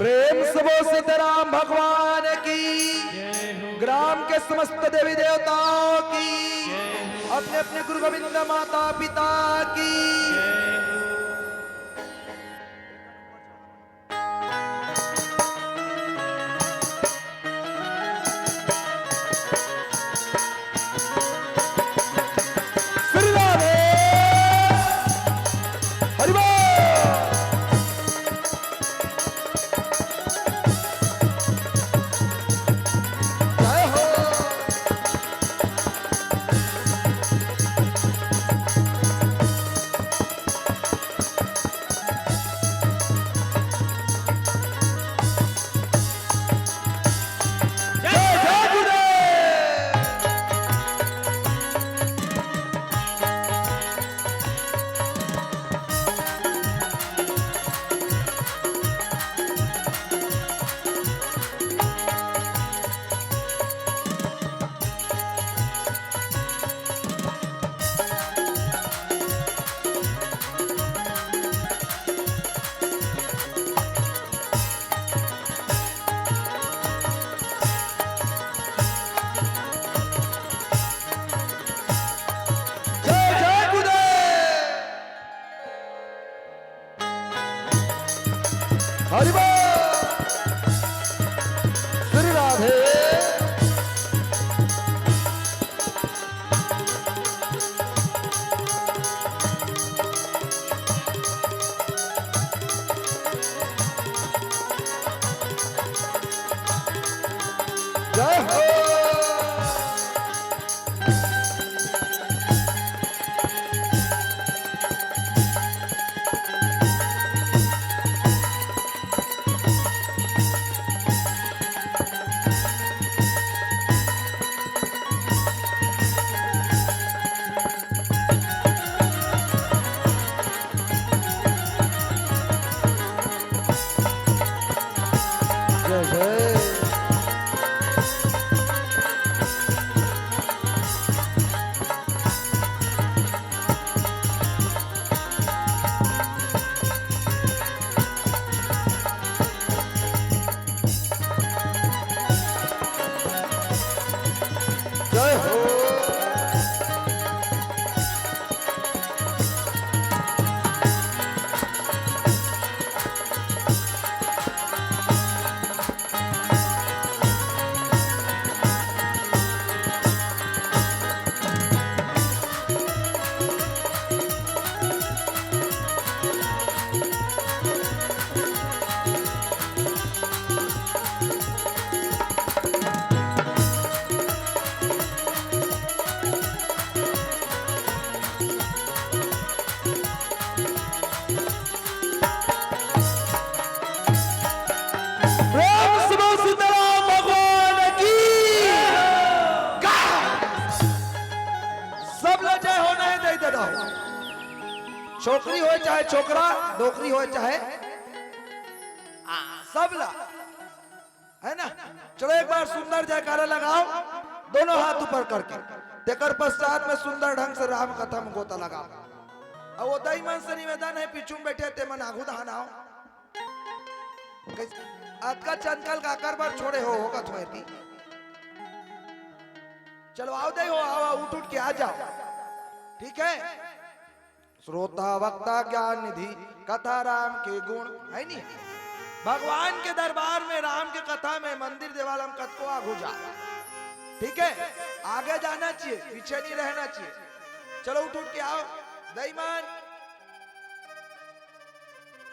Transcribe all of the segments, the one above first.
प्रेम से वो सीताराम भगवान की, ग्राम के समस्त देवी देवताओं की, अपने अपने गुरु गोविंद माता पिता की। छोकरी हो चाहे छोकरा, नौकरी हो चाहे सबला, है ना। चलो एक बार सुंदर जयकारा लगाओ, दोनों हाथ ऊपर करके। तेकर पश्चात में सुंदर ढंग से राम कथा में गोता लगाओ। अब वो दई मन से निवेदन है, पीछू में बैठे ते मन आगू दहानाओ। आज का चंदकल का कर बार छोड़े होगा थोड़ी। चलो आओ दे हो, आओ उठ उठ के आ जाओ, ठीक है। श्रोता वक्ता ज्ञान निधि कथा राम के गुण, है नी। भगवान के दरबार में राम के कथा में मंदिर देवालम कथको आगू जा, ठीक है। आगे जाना चाहिए, पीछे नहीं रहना चाहिए। चलो उठ उठ के आओ। दईमान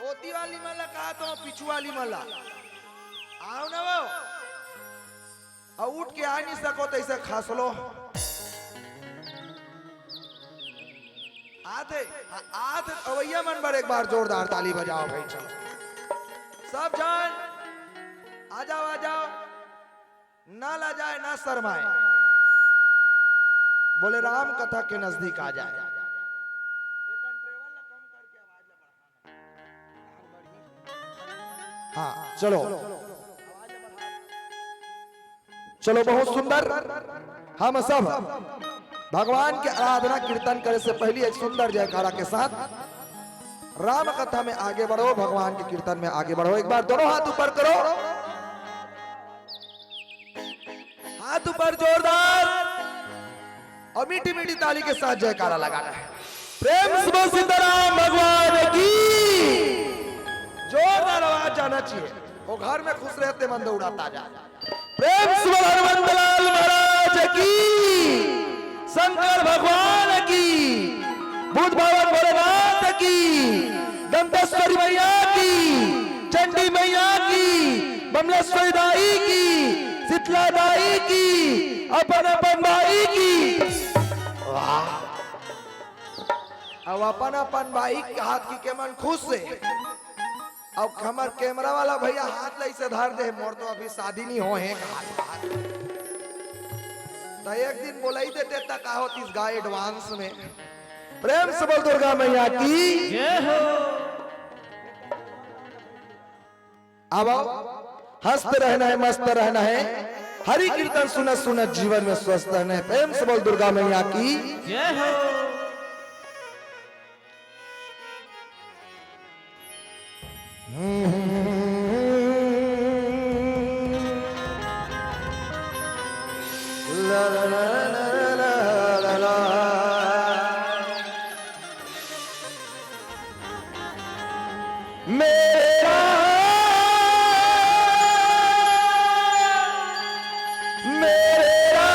ओती वाली मला कहा तो पिछू वाली मला आओ ना वो। और उठ के आ नहीं सको तो इसे खास लो। आते अवैया मन पर एक बार जोरदार ताली बजाओ भाई। चलो सब जान आ जाओ, ना ला जाए ना शर्माए, बोले राम कथा के नजदीक आ जाए। हाँ चलो चलो, बहुत सुंदर। हम सब भगवान के आराधना कीर्तन करे से पहले एक सुंदर जयकारा के साथ राम कथा में आगे बढ़ो, भगवान के कीर्तन में आगे बढ़ो। एक बार दोनों हाथ ऊपर करो, हाथ ऊपर जोरदार और मीठी मीठी ताली के साथ जयकारा लगाना है। प्रेम से बोल सीताराम भगवान की। जोरदार आवाज जाना चाहिए, वो घर में खुश रहते मंद उड़ाता जा। प्रेम से बोल हनुमंतलाल महाराज की, शंकर भगवान की, बुद्ध भगवान भोलेनाथ की, दंतेश्वरी मैया की, चंडी मैया की, बमलेश्वरी दाई की, शीतला दाई की, अपन अपन भाई की। वाह, अब अपन अपन भाई के हाथ की के मन खुश से। अब हमार कैमरा वाला भैया हाथ लाई से धर दे, मोर तो अभी शादी नहीं हो है। तो एक दिन बोला ही देते तक का होती इस गाय एडवांस में। प्रेम से बोल दुर्गा मैया की जय हो। अब हंसते रहना है, मस्त रहना है, हरि कीर्तन सुनत सुनत जीवन में स्वस्थ रहना है। प्रेम से बोल दुर्गा मैया की जय हो। ला ला ला ला ला ला। मेरा मेरा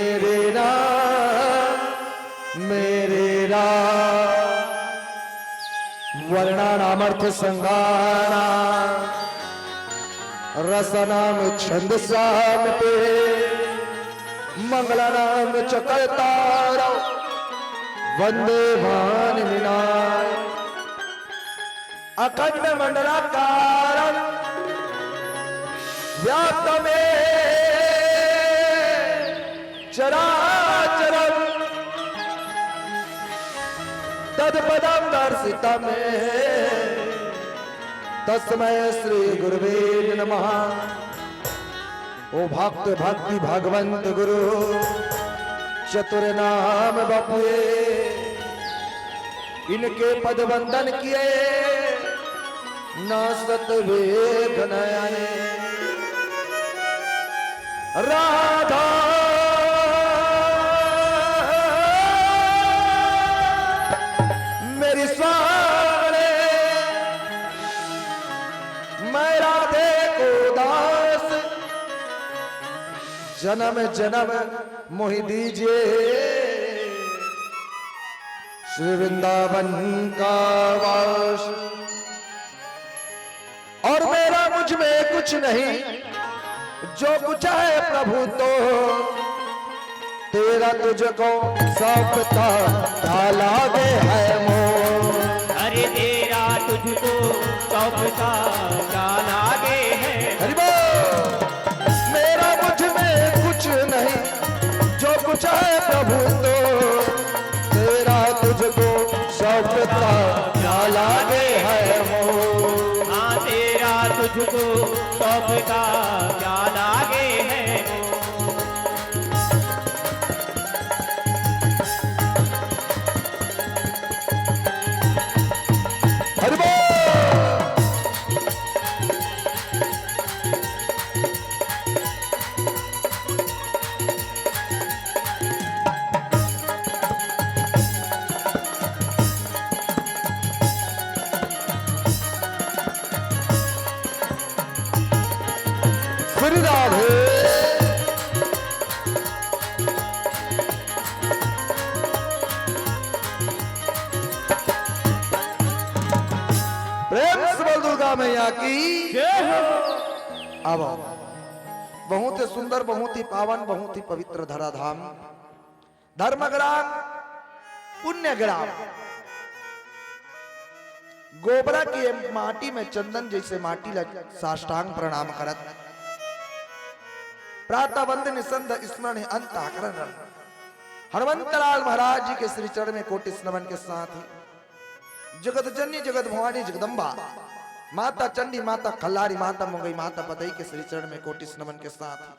मेरा मेरा वर्णानामर्थ संगाना रसनाम छंदसाम पे मंगलानाम चकरतार वंदे भान विनाय अखंड मंडलाकार व्याप्त में चराचरम तत्पदम दर्शितम तस्मै श्री गुरुवे नमः। ओ भक्त भक्ति भगवंत गुरु चतुर नाम बपुए, इनके पद वंदन किए न सत वेग नयने। राधा मेरी स्वामी, मैं राधे को दास, जन्म जन्म मोहि दीजिए श्री वृंदावन का वास। और मेरा मुझ में कुछ नहीं, जो कुछ है प्रभु तो तेरा तुझको सौंपता क्या लागे है मोह। अरे तेरा तुझको सौंपता क्या लागे है। हरि बोल। मेरा मुझ में कुछ नहीं, जो कुछ है प्रभु तो तेरा तुझको सौंपता क्या लागे है मोह। हाँ तेरा तुझको सौंपता क्या लागे है। हरि बोल। श्री राधे प्रेम से बोल दुर्गा मैया की जय हो। अब बहुत ही सुंदर, बहुत ही पावन, बहुत ही पवित्र धराधाम धर्मग्राम पुण्यग्राम गोबरा की माटी में चंदन जैसे माटी लग साष्टांग प्रणाम करत प्रातः वंद निसंद स्मरण अंत आकरण हनुमंतलाल महाराज जी के श्री चरण में कोटि नमन के साथ ही जगत जननी जगत भवानी जगदम्बा माता चंडी माता खल्लारी माता मुंगई माता पतई के श्री चरण में कोटि नमन के साथ ही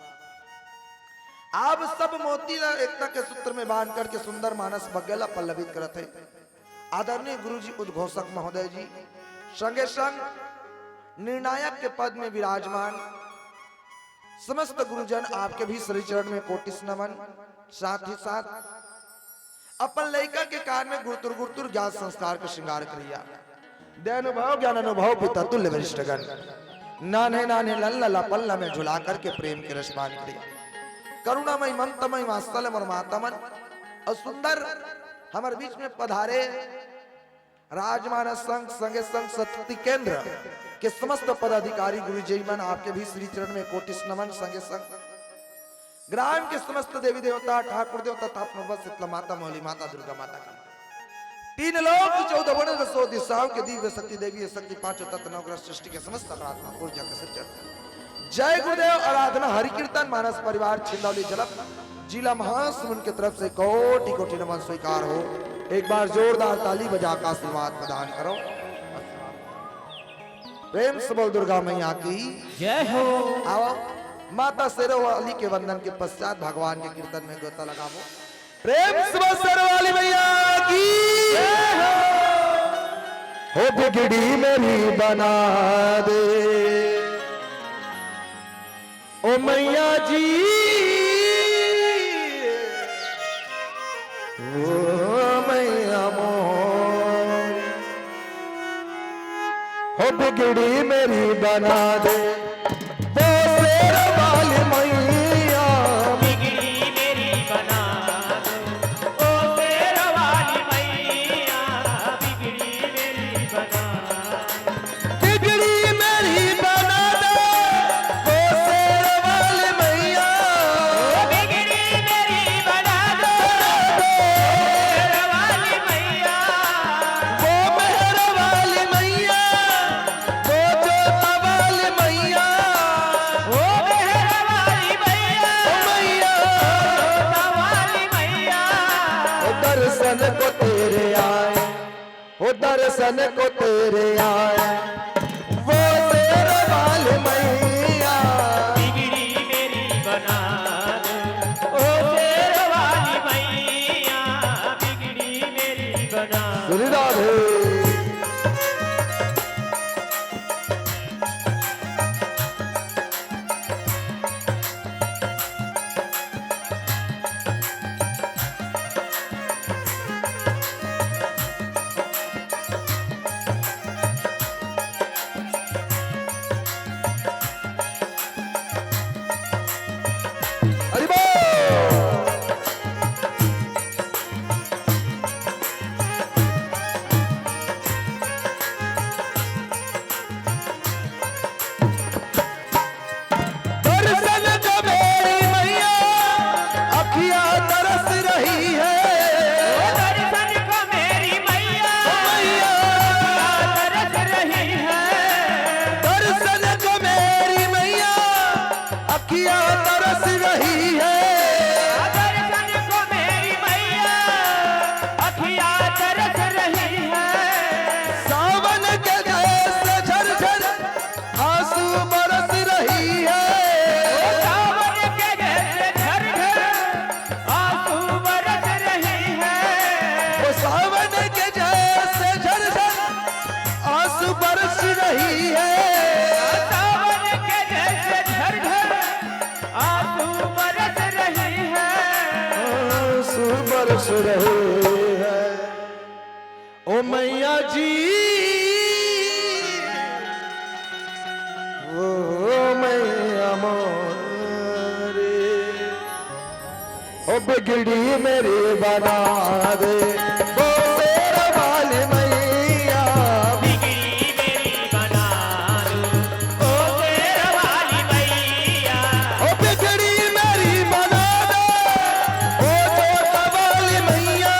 आप सब मोती ला एकता के सूत्र में बांध करके सुंदर मानस बगेला पल्लवित करत है। आदरणीय गुरुजी उद्घोषक महोदय जी संगे संग निर्णायक के पद में विराजमान समस्त गुरुजन आपके भी श्री चरण में कोटि नमन। साथ ही साथ अपन लड़का के कार में गुरुतुर गुरुतुर ज्ञान संस्कार का श्रृंगार करिया। दयानुभव ज्ञान अनुभव पिता तुल्य वरिष्ठगण नाने नाने लल्ला पल्ला में झुला करके प्रेम के रसपान करिया। करुणामय मंतमय वात्सल्य और मातमन और सुंदर हमारे बीच में पधारे राजमानस संघ संगे संघ सतती केंद्र के समस्त पदाधिकारी गुरु जयमन आपके भी श्री चरण में कोटि नमन। संगे संग ग्राम के समस्त देवी देवता ठाकुर देवता तथा शीतला माता मौली माता दुर्गा माता का 3 लोक 14 वन 100 दिशाओं के दिव्य शक्ति देवी शक्ति पांचों तत्व नवग्रह सृष्टि के समस्त प्रार्थना ऊर्जा का सज्जन। जय गुरुदेव आराधना हरि कीर्तन मानस परिवार छिंदौली जलप जिला महासमुंद की तरफ से कोटि कोटि नमन स्वीकार हो। एक बार जोरदार ताली बजा का आशीर्वाद प्रदान करो। प्रेम से बोल दुर्गा मैया की जय हो। आओ माता शेरोवाली के वंदन के पश्चात भगवान के कीर्तन में गोता लगाओ। प्रेम से बोल शेरोवाली मैया की जय हो। बिगड़ी मेरी बना दे ओ मैया जी ओ मैया मोर हो बिगड़ी मेरी बना दे वो शेर वाली मैया बिगड़ी मेरी बना दो ओ शेर वाली मैया बिगड़ी मेरी बना बिगड़ी मेरी बना दे वो शेर वाली मैया बिगड़ी मेरी बना दो शेर वाली मैया वो मेहर वाली मैया वो जोता वाली मैया ओ मेहर वाली मैया मैया वाली मैया ओ दर्शन को तेरे आए ओ दर्शन को तेरे आए वो शेर वाली मैया बिगड़ी मेरी बना दो ओ शेर वाली मैया बिगड़ी मेरी बना दो। श्री राधे। हरि बोल। दर्शन जो मेरी मैया अखियां तरस रही है दर्शन को मेरी मैया मैया तरस रही है दर्शन जो मेरी मैया अखियां तरस रही है दर्शन को मेरी मैया अखियाँ तरस रही है सावन के जैसे झरझर आंसू बरस रही है सावन के जैसे झरझर आंसू बरस रही है वो सावन के जैसे झरझर आंसू बरस रही है सावन के जैसे झरझर आंसू बरस रही है आंसू बरस रहे हैं ओ मैया जी ओ मैया मोरे ओ बिगड़ी मेरी बना दे वो शेर वाली मैया बिगड़ी मेरी बना दो ओ शेर वाली मैया ओ बिगड़ी मेरी बना दे ओ जोता वाली मैया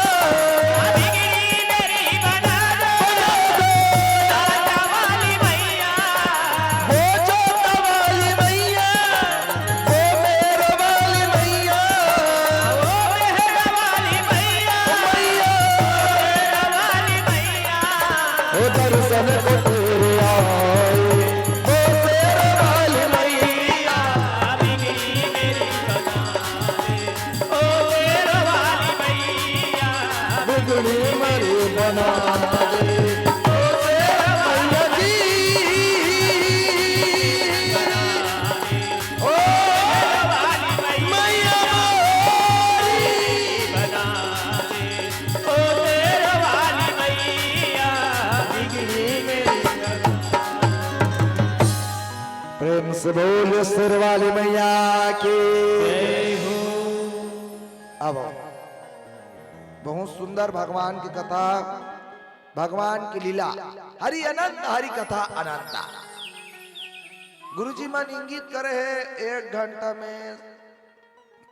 बिगड़ी मेरी बना दो राजा वाली मैया वो जोता वाली मैया वो मेरे वाली मैया ओ मेहर वाली मैया मैया बिगड़ी मेरी बना दे मैया जी ओ मैया बना दे ओ तेरे वाली मैया बिगड़ी मेरी प्रेम से बोल सिर वाली मैया की। अब बहुत सुंदर भगवान की कथा, भगवान की लीला, हरि अनंत हरि कथा अनंता। गुरुजी मन इंगित करे है 1 घंटा में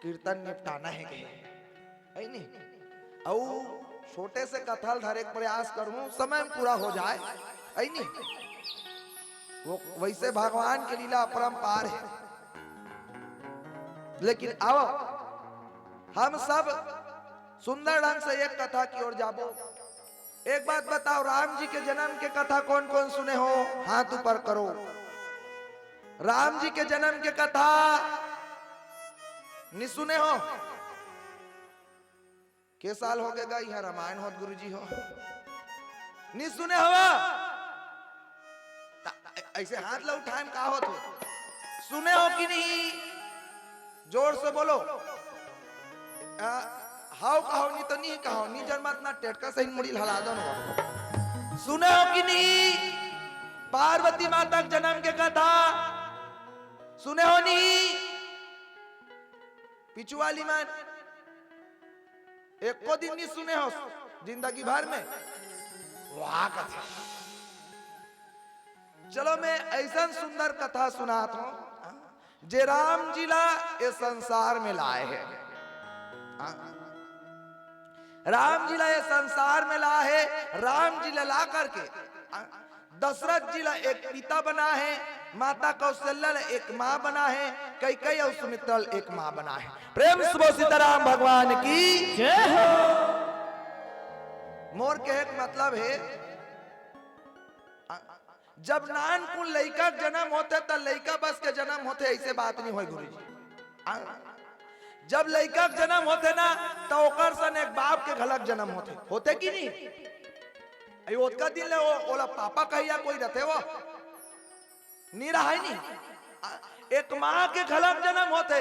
कीर्तन निपटाना है नहीं और छोटे से कथल धरे के प्रयास करूं समय में पूरा हो जाए है नहीं। वो वैसे भगवान की लीला अपरंपार है, लेकिन आओ हम सब सुंदर ढंग से एक कथा की ओर जाबो। एक बात बताओ, राम जी के जन्म के कथा कौन कौन सुने हो? हाथ ऊपर करो। राम जी के जन्म के कथा नहीं सुने हो? के साल हो गएगा यहाँ रामायण हो गुरु जी हो नहीं सुने हो? ऐसे हाथ लो उठाए का हो तो सुने हो कि नहीं? जोर से बोलो। हाउ कहो नहीं तो नहीं कहो, नहीं जन्मत ना टेटका सही मुड़ी हला दो ना। सुने हो कि नहीं? पार्वती माता के जन्म के कथा सुने हो नहीं? पिछुआली मान एक को दिन नहीं सुने हो जिंदगी भर में? वाह कथा। चलो मैं ऐसा सुंदर कथा सुनाता हूं जे राम जी ला इस संसार में लाए हैं। राम जी ला ये संसार में ला है। राम जी ला करके दशरथ जी ला एक पिता बना है, माता कौशल्या एक माँ बना है, कैकेयी और सुमित्रा एक माँ बना है। प्रेम से सीताराम भगवान की जय हो। मोर के एक मतलब है, जब नान कुल लइका जन्म होते तो लइका बस के जन्म होते, ऐसे बात नहीं हो गुरु जी। जब लइका जन्म होते ना तो ओकर सन एक बाप के घलक जन्म होते कि नहीं? ओतका दिन ले ओला पापा कहिया कोई रहते वो नहीं रहा है नहीं। एक माँ के घलक जन्म होते,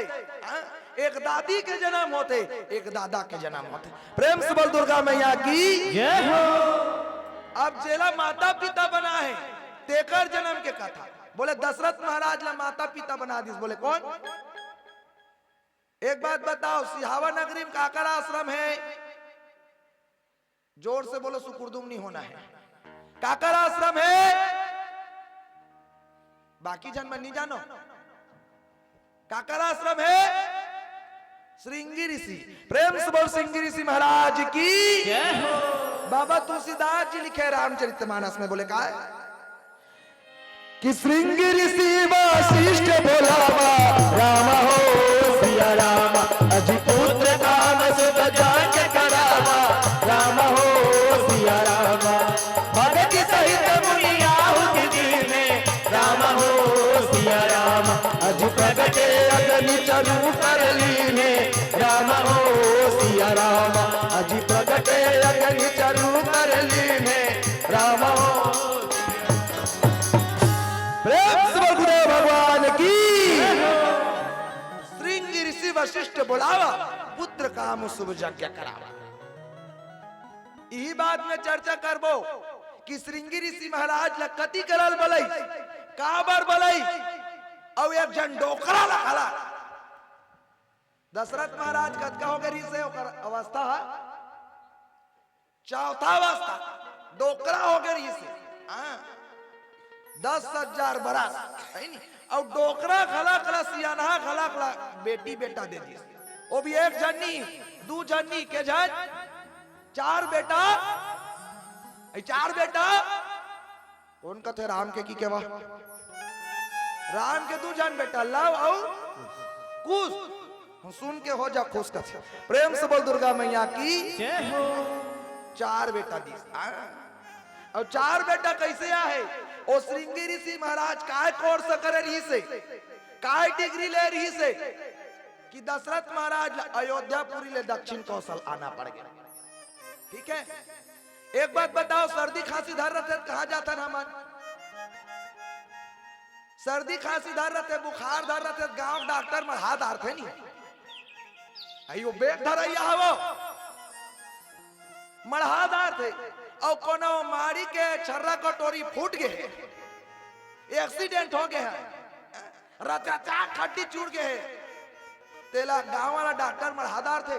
एक दादी के जन्म होते, एक दादा के जन्म होते। प्रेम से बोल दुर्गा मैया की जय हो। अब जेला माता पिता बना है तेकर जन्म के कथा बोले दशरथ महाराज ला माता पिता बना दिस। बोले कौन? एक बात बताओ, सिहावा नगरी में काकर आश्रम है? जोर से बोलो, सुकुरदुम नहीं होना है। काकर आश्रम है? बाकी जन में नहीं जानो। काकर आश्रम है? श्रृंगी ऋषि। प्रेम से बोल श्रृंगी ऋषि महाराज की जय हो। बाबा तुलसीदास जी लिखे रामचरितमानस में, बोले का है कि श्रृंगी ऋषि वशिष्ठ बोलावा राम हो सिया राम अजि पुत्र कान सुत जाके करावा राम हो सिया राम भगति सहित मुनि आहुति दीने राम हो सिया राम अजि प्रगटे अग्नि चरु कर लीने राम हो सिया राम अजि प्रगटे अग्नि चरु कर लीने राम हो। भगवान की श्रृंगी ऋषि वशिष्ठ बुलावा पुत्र काम शुभ यज्ञ करावा। यही बात में चर्चा करबो कि श्रृंगी ऋषि महाराज लकती करल बलई काबर बलई और एक जन डोकरा लखला। दशरथ महाराज कद का हो गई से ओकर अवस्था चौथा अवस्था डोकरा हो गई से 10,000 बरस है नी। और डोकरा खला खला सियाना खला खला बेटी बेटा दे दी। वो भी एक जन्नी दू जन्नी के जन 4 बेटा। 4 बेटा कौन कथे राम के की केवा? राम के 2 जन बेटा लव और कुश। सुन के हो जा खुश कथे। प्रेम से बोल दुर्गा मैया की जय हो। 4 बेटा दी। और 4 बेटा कैसे आहे? ओ श्रृंगी ऋषि महाराज काय कोर्स करे रही से, काय डिग्री ले रही से कि दशरथ महाराज अयोध्यापुरी ले दक्षिण कौशल आना पड़ गया। ठीक है। एक बात बताओ, सर्दी खांसी धर रहे थे कहा जाता ना मन? सर्दी खांसी धर रहे थे, बुखार धर रहे थे, गांव डॉक्टर में हाथ आर थे नहीं, अयो बेग धरैया हो मढ़ादार थे और कोनो मारी के छर्रा कटोरी फूट गए, एक्सीडेंट हो गए है, रचा खड्डी चूड़ गए है, तेला गांव वाला डॉक्टर मढ़ादार थे,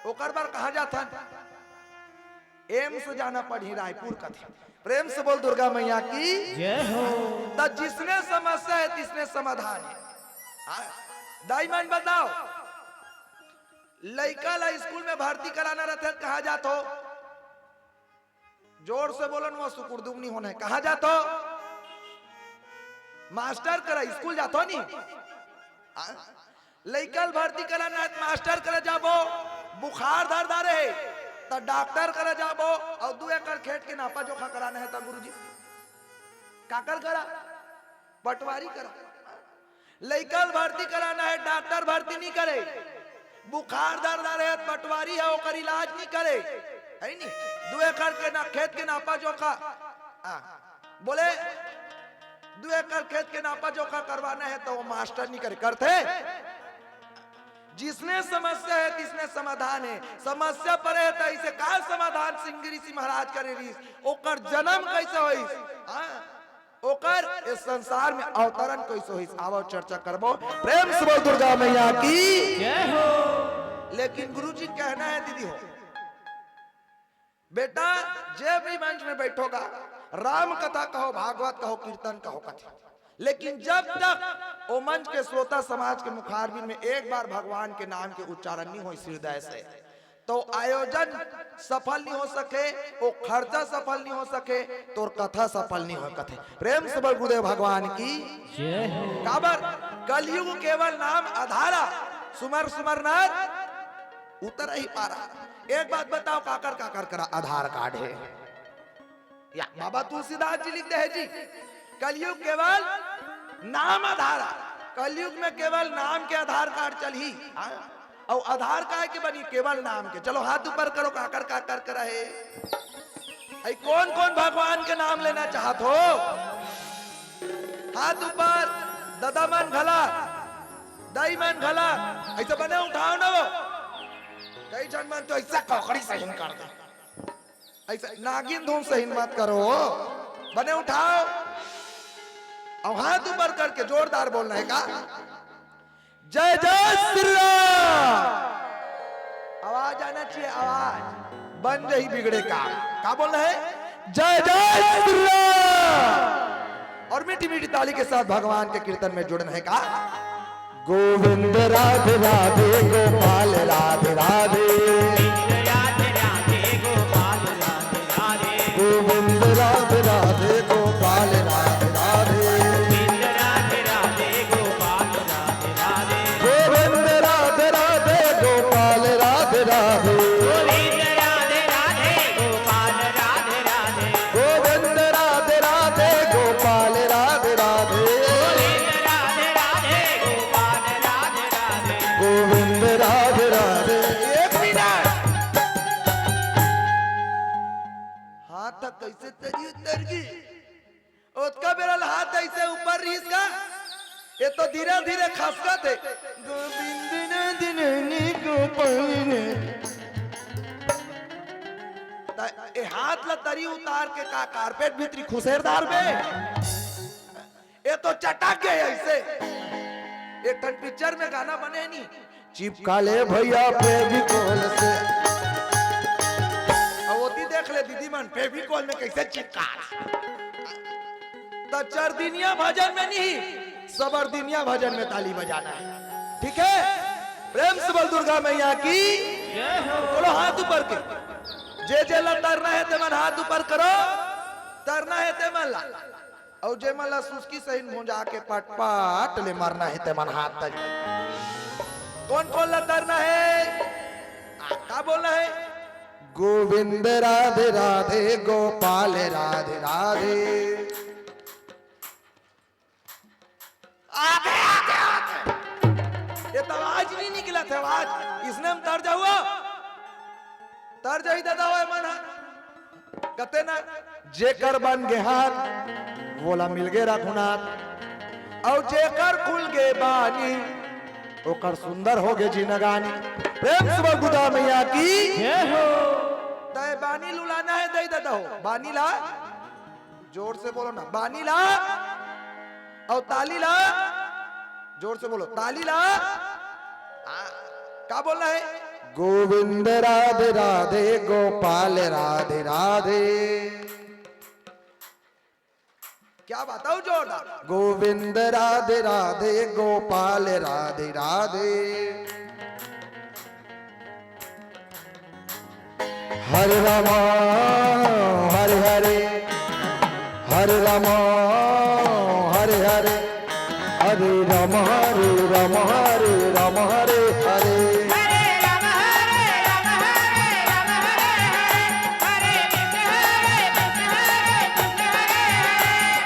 ओकर बार कहा जाता एम्स जाना पड़ी रायपुर का थे। प्रेम से बोल दुर्गा मैया की जय हो। तो जिसने समस्या है तिसने समाधान है। डायमंड बताओ, लड़का ला स्कूल में भर्ती कराना रहता है कहा जातो, जोर से बोलन वो सुकुरदुमनी होना है कहा जातो, मास्टर करा स्कूल जातो नहीं, लड़का भर्ती कराना है मास्टर करे जाबो, बुखार धर धारे तो डॉक्टर करे जाबो, और 2 एकड़ खेत के नापा जोखा कराना है तो गुरुजी काकर करा, पटवारी करा। लड़का भर्ती कराना है डॉक्टर भर्ती नहीं करे, बुखार दर्द आ रहे पटवारी है ओकर इलाज नहीं करे, है नहीं। 2 एकड़ के ना खेत के नापा जोखा बोले 2 एकड़ खेत के नापा जोखा करवाना है तो वो मास्टर नहीं करे, करते। जिसने समस्या है तिसने समाधान है, समस्या पर है तो इसे का समाधान सिंह ऋषि महाराज करे रीस, ओकर जन्म कैसे होई, ओकर इस संसार में अवतरण कैसे होई, आवो चर्चा करबो। प्रेम से बोल दुर्गा मैया की जय हो। लेकिन गुरुजी कहना है दीदी हो बेटा, जे भी मंच में बैठोगा राम कथा कहो, भागवत कहो, कीर्तन कहो, कथा, लेकिन जब तक वो मंच के श्रोता समाज के मुखारबिन में एक बार भगवान के नाम के उच्चारण नहीं हो हृदय से, तो आयोजन सफल नहीं हो सके, वो खर्चा सफल नहीं हो सके, तो कथा सफल नहीं हो कथे। प्रेम से बोल गुरुदेव भगवान की जय हो। काबर कलयुग केवल नाम आधारा, सुमर सुमर नर उतर ही पारा। एक बात बताओ, काकर काकर करा आधार कार्ड है या बाबा तुलसीदास जी लिखते हैं जी, कलयुग केवल नाम आधारा, कलयुग में केवल नाम के आधार कार्ड चल ही, और आधार कार्ड के बनी केवल नाम के। चलो हाथ ऊपर करो, काकर काकर करा है, कौन कौन भगवान के नाम लेना चाहत हो, हाथ ऊपर, दादा मन भला, दाई मन भला, ऐसे बने उठाओ ना, वो कई जन मन तो ऐसा ककड़ी सहीन कर दे, ऐसा नागिन धूम सहीन मत करो, बने उठाओ और हाथ ऊपर करके जोरदार बोलना है का, जय जय श्री राम, आवाज आना चाहिए, आवाज बन रही बिगड़े का बोलना है, जय जय श्री राम, और मीठी मीठी ताली के साथ भगवान के कीर्तन में जुड़ना है का, गोविंद राधे राधे गोपाल राधे राधे, राधे राधे गोपाल राधे राधे, गोविंद राधे राधे गोपाल राधे राधे, राधे राधे गोपाल राधे राधे, गोविंद राधे राधे गोपाल राधे राधे, गोविंद राधे राधे गोपाल राधे राधे, गोविंद राधे राधे गोपाल राधे राधे, गोविंद राधे राधे गोपाल राधे राधे, गोविंद राधे राधे। एक मिनट, हाथ तक कैसे तरी उतर गई, उसका बेरल हाथ ऐसे ऊपर रीस का, ये तो धीरे धीरे खसका थे, गोविंद ने दिननी गोपाल ने, ए हाथ ला तरी उतार के का कारपेट भीतरी खुशेरदार में, ये तो चटक गए ऐसे। एक ठन पिक्चर में गाना बने नहीं, चिपका ले भैया फेविकोल से, अवोती देख ले दीदी मन फेविकोल में कैसे चिपका, तो चरदिनिया भजन में नहीं, सबरदिनिया भजन में ताली बजाना है, ठीक है। प्रेम से बोल दुर्गा मैया की जय हो। बोलो हाथ ऊपर के, जे जे ला तरना है ते मन हाथ ऊपर करो, तरना है ते मन ला, और जे मन ला सुस्की सही भुंजा के पटपट ले मरना है ते मन हाथ तक। कौन कौन ला तरना है, क्या बोलना है, गोविंद राधे राधे गोपाल राधे राधे, आगे आगे आगे, ये तो आवाज नहीं निकला था, आवाज इसने हम तर जाओ, तर जाई दादा होए मन कते ना जेकर बन गे हाथ बोला मिल गे रघुनाथ और जेकर खुल गे बानी ओकर सुंदर हो गे जिनगानी। प्रेम से बोल खुदा मैया की जय हो। तय बानी लुलाना है दई दादा हो बानी ला जोर से बोलो ना बानी ला और ताली ला जोर से बोलो ताली ला क्या बोलना है गोविंद राधे राधे गोपाल राधे राधे क्या बताओ जोरदार गोविंद राधे राधे गोपाल राधे राधे हरे राम हरे हरे हरे राम हरे हरे हरे राम हरे राम हरे राम हरे हरे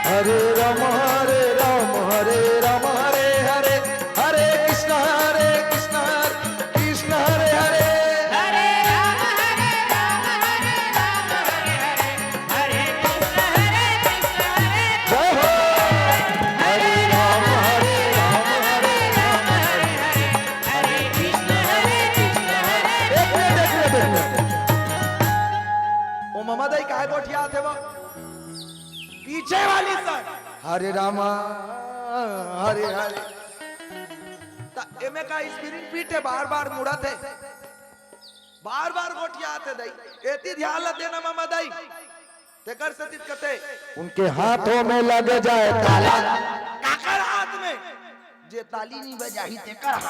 हरे राम हरे राम हरे राम हरे हरे हरे कृष्ण कृष्ण हरे हरे जय हो हरे राम हरे राम हरे राम हरे एक मिनट ओ ममा दाई काय गोठिया थे वो पीछे वाली सर हरे रामा हरे हरे एमे का स्पिरिट पीठे बार बार मुड़ा थे बार बार गोटिया आते दई एती ध्यान ल देना मामा दाई ते कर सतीत कते उनके हाथों में लग जाए ताला काकर हाथ में जे ताली नहीं बजाही ते कर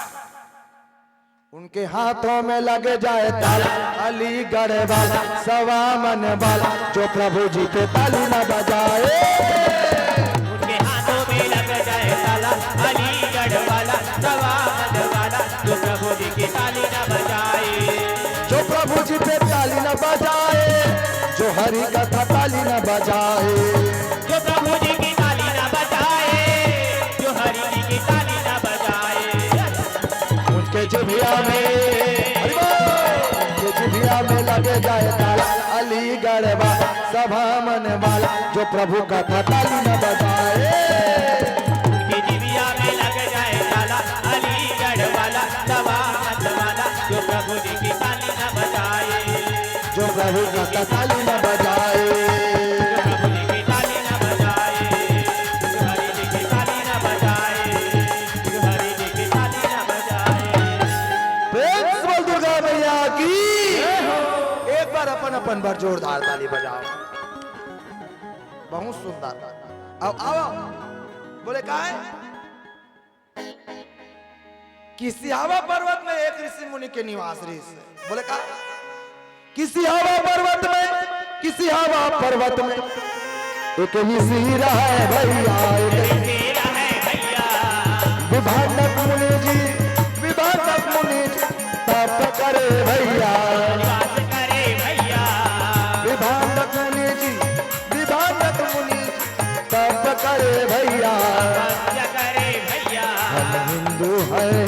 उनके हाथों में लग जाए ताला अलीगढ़ वाला सवा मन वाला जो प्रभु जी पे ताली न बजाए उनके हाथों में लग जाए ताला अलीगढ़ वाला सवा मन वाला जो प्रभु जी की ताली न बजाए जो प्रभु जी पे ताली न बजाए जो हरि कथा ताली न बजाए जो प्रभु जी की ताली न बजाए जो हरि जी की ताली न बजाए उनके जिभिया में लगे जाए ताला अलीगढ़ वाला सभा मन वाला जो प्रभु का था ताली न बजाए उनकी जिभिया में लग जाए ताला अलीगढ़ वाला सभा मन वाला जो प्रभु जी की ताली न बजाए जो प्रभु का था ताली न बजाए जो प्रभु जी की ताली न बजाए जो हरि जी की ताली न बजाए जो हरि जी की ताली न बजाए प्रेम से बोल दुर्गा मैया की एक बार अपन बार जोरदार ताली बजाओ बहुत सुंदर अब आओ बोले का है कि सिहावा पर्वत में एक ऋषि मुनि के निवास ऋषि बोले का किसी हवा पर्वत में एक ऋषि रहा है भैया विभाटक मुनि जी तप करे भैया विभाटक मुनि जी तप करे भैया हम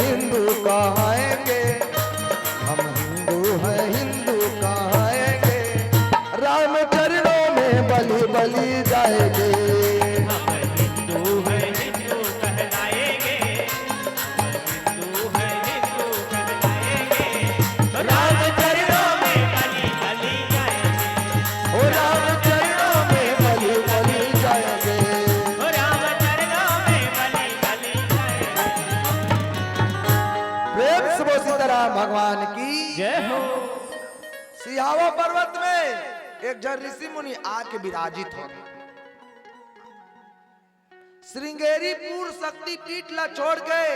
हिंदू कहाएंगे हम हिंदू कहाएंगे राम चरणों में बलि जाएंगे भगवान की जय हो। सिहावा पर्वत में एक जन ऋषि मुनि आके विराजित हो श्रृंगेरीपुर शक्ति पीठ ला छोड़ गए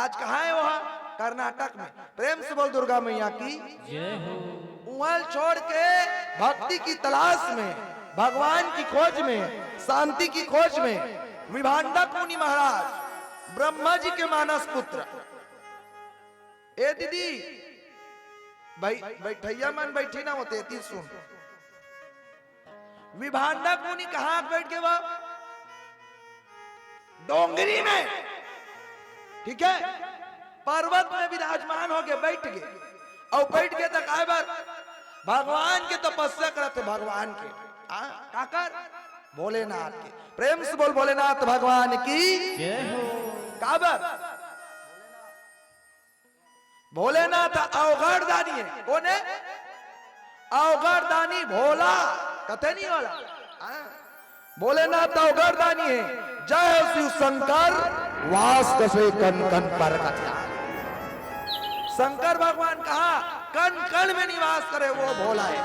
आज कहाँ है वहां कर्नाटक में प्रेम से बोल दुर्गा मैया की जय हो। उहल छोड़ के भक्ति की तलाश में भगवान की खोज में शांति की खोज में विभांडक मुनि महाराज ब्रह्मा जी के मानस पुत्र ए दीदी भाई बैठैया मन बैठी ना होते ती सुन विभांडक मुनि कहां बैठ के वह डोंगरी में ठीक है पर्वत में विराजमान हो गए बैठ गए और बैठ गए तक आए बार भगवान की तपस्या करते भगवान के काकर भोलेनाथ के। प्रेम से बोल भोलेनाथ भगवान की जय हो। काबर भोलेनाथ अवघड़ दानी है। कौन है अवघड़ दानी? भोला कथे नहीं वाला भोलेनाथ अवघड़ दानी है। जय शिव शंकर वास कसे कन कन पर कथा। शंकर भगवान कहा कण कण में निवास करे वो भोला है,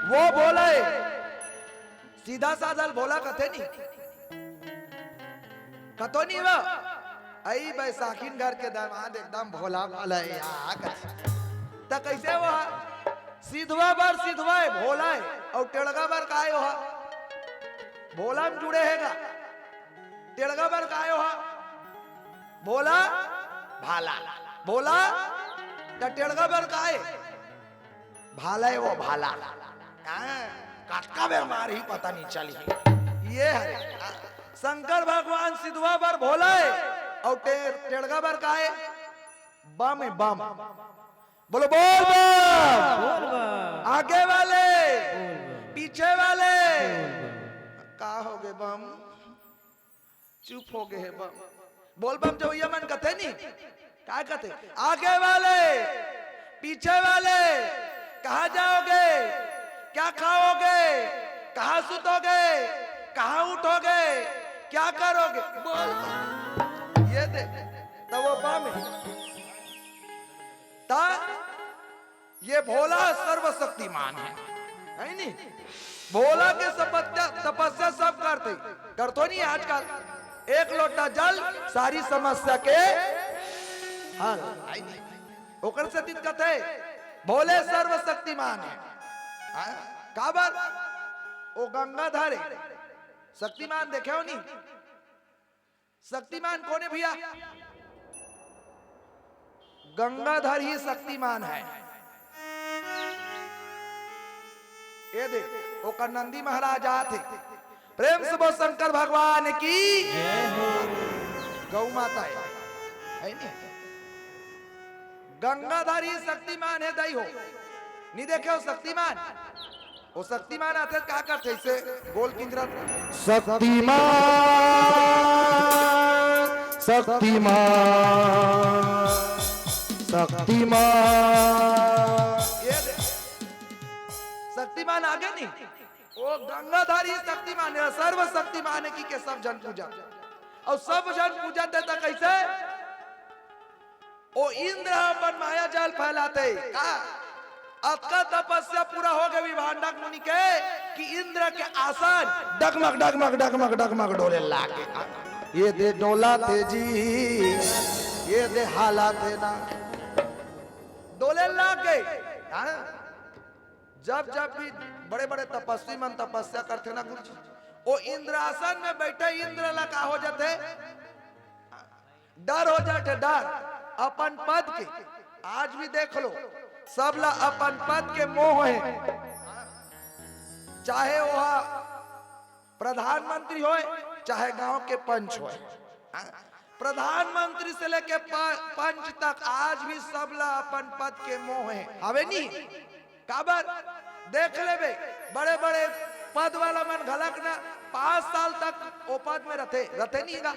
वो भोला है। सीधा साधा भोला कथे नहीं कतो नहीं वो आई बैसाखीन घर के दामाद एकदम भोला वाला है तो कैसे वो सीधवा बर सीधवा है भोला है और टेड़गा बर काय हो भोला में जुड़े हैगा टेड़गा बर काय हो भोला भाला भोला का टेड़गा बर काय भाला है वो भाला काटका बेमार ही पता नहीं चली ये है। शंकर भगवान सिद्धवा बर भोला है और टेड़गा बर का है बम है बम। बोलो बोल बम। आगे वाले पीछे वाले का हो गए बम चुप हो गए बम। बोल बम जो ये मन कथे नहीं क्या कहते आगे वाले पीछे वाले कहा जाओगे क्या खाओगे कहा सुतोगे कहा उठोगे क्या करोगे बोल ये दे तो वो बम ता ये भोला सर्वशक्तिमान है नहीं। भोला के तपस्या सब करते नहीं आजकल। एक लोटा जल सारी समस्या के हल ओकर से दिक्कत है। भोले सर्वशक्तिमान है काबर ओ गंगाधर है शक्तिमान देखे हो नहीं। शक्तिमान कौन है भैया? गंगाधर ही शक्तिमान है। ये देख वो नंदी महाराज थे। प्रेम से बोल शंकर भगवान की गौ माता है नहीं। गंगाधर ही शक्तिमान है दई हो नहीं देखे हो शक्तिमान वो शक्तिमान आते क्या करते इसे गोल किंजरा शक्तिमान शक्तिमान शक्तिमान ये शक्तिमान आगे नहीं वो गंगाधारी शक्तिमान है सर्व शक्तिमान है की के सब जन पूजा और सब जन पूजा देता कैसे ओ इंद्र अपन माया जाल फैलाते का आपका तपस्या पूरा हो गया विभांडक मुनि के कि इंद्र के आसन डगमग डगमग डगमग डगमग डोले लागे ये दे डोला तेजी ये दे हाला देना डोले लागे। जब जब भी बड़े बड़े तपस्वी मन तपस्या करते ना गुरु जी वो इंद्र आसन में बैठे इंद्र लगा हो जाते डर हो जाते डर अपन पद के। आज भी देख लो सब ला अपन पद के मोह है चाहे वह प्रधानमंत्री होए चाहे गांव के पंच होए। प्रधानमंत्री से लेके पंच तक आज भी सब ला अपन पद के मोह है हवे नहीं काबर देख ले बे बड़े बड़े पद वाला मन घलक ना 5 साल तक वो पद में रहते नहीं गा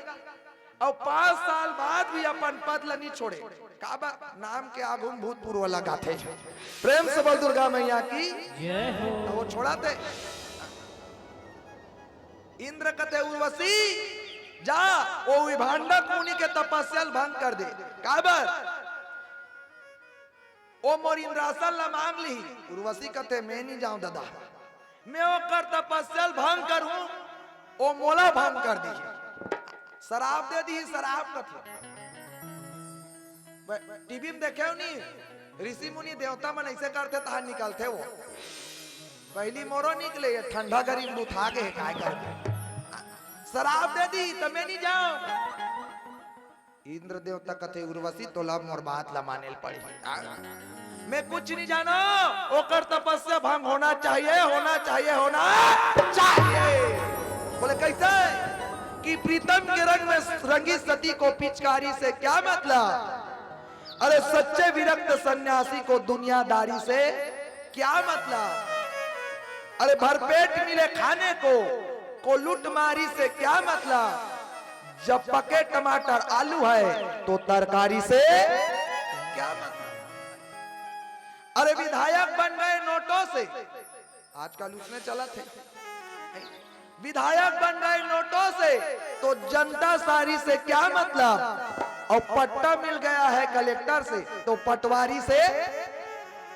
और 5 साल बाद भी अपन पद ला नहीं छोड़े काबा नाम के आगुम भूतपूर्व लगाते हैं। प्रेम से बोल दुर्गा मैया की जय हो। तो वो छोड़ाते इंद्र कते उर्वशी जा वो विभांडक मुनि के तपस्या भंग कर दे काबर ओ मोर इंद्रासन ला मांग ली। उर्वशी कते मैं नहीं जाऊं दादा मैं ओकर तपस्या भंग करूं ओ मोला भंग कर दी शराब दे दी शराब कथे टीवी में देखे हो नहीं ऋषि मुनि देवता मन ऐसे करते तहां निकलते वो पहली मोरो निकले ठंडा गरीब उठा के काय करते शराब दे दी तो मैं नहीं जाऊं। इंद्र देवता कथे उर्वशी तो ला मोर बात ला माने पड़ी मैं कुछ नहीं जानो ओकर तपस्या भंग होना चाहिए होना चाहिए होना चाहिए। बोले कैसे कि प्रीतम के रंग में रंगी सती को पिचकारी से क्या मतलब। अरे सच्चे विरक्त सन्यासी को दुनियादारी से क्या मतलब? अरे भरपेट मिले खाने को लूटमारी से क्या मतलब? जब पके टमाटर आलू है तो तरकारी से क्या मतलब? अरे विधायक बन गए नोटों से, आजकल उसने चला थे, विधायक बन गए नोटों से तो जनता सारी से क्या मतलब? और पट्टा मिल गया है कलेक्टर से तो पटवारी से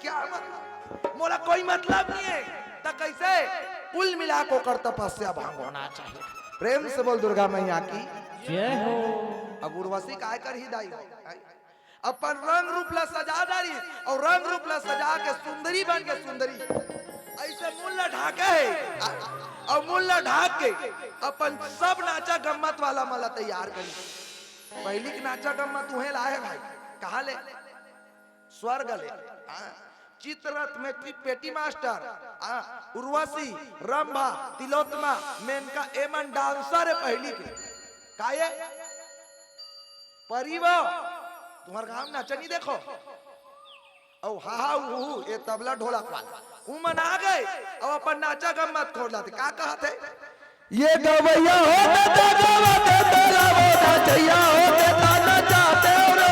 क्या मतलब? मोला कोई मतलब नहीं है तो कैसे? कुल मिला को कर तपस्या भांग होना चाहिए। प्रेम से बोल दुर्गा मैया की जय हो। अब उर्वशी काय कर ही दाई अपन रंग रूप ला सजा दारी और रंग रूप ला सजा के सुंदरी बन के सुंदरी ऐसे मुल्ला ढाके है और मुल्ला ढाक के अपन सब नाचा गम्मत वाला मला तैयार करी। पहली की नाचा गम्मत तुम्हें लाए भाई, कहाँ ले? स्वर्ग ले। चित्ररथ में पेटी मास्टर, उर्वशी, रंभा, तिलोत्तमा, मेनका एमन डांसर है पहली के। काये परिवो तुम्हार काम नाचा नहीं देखो और हा ये तबला ढोलक वाला उमन आ गए और अपन नाचा गम्मत खोल लाते। का कहा थे? ये गवैया होते तो गवाते तेरा वो नचैया होते तो नचाते रो,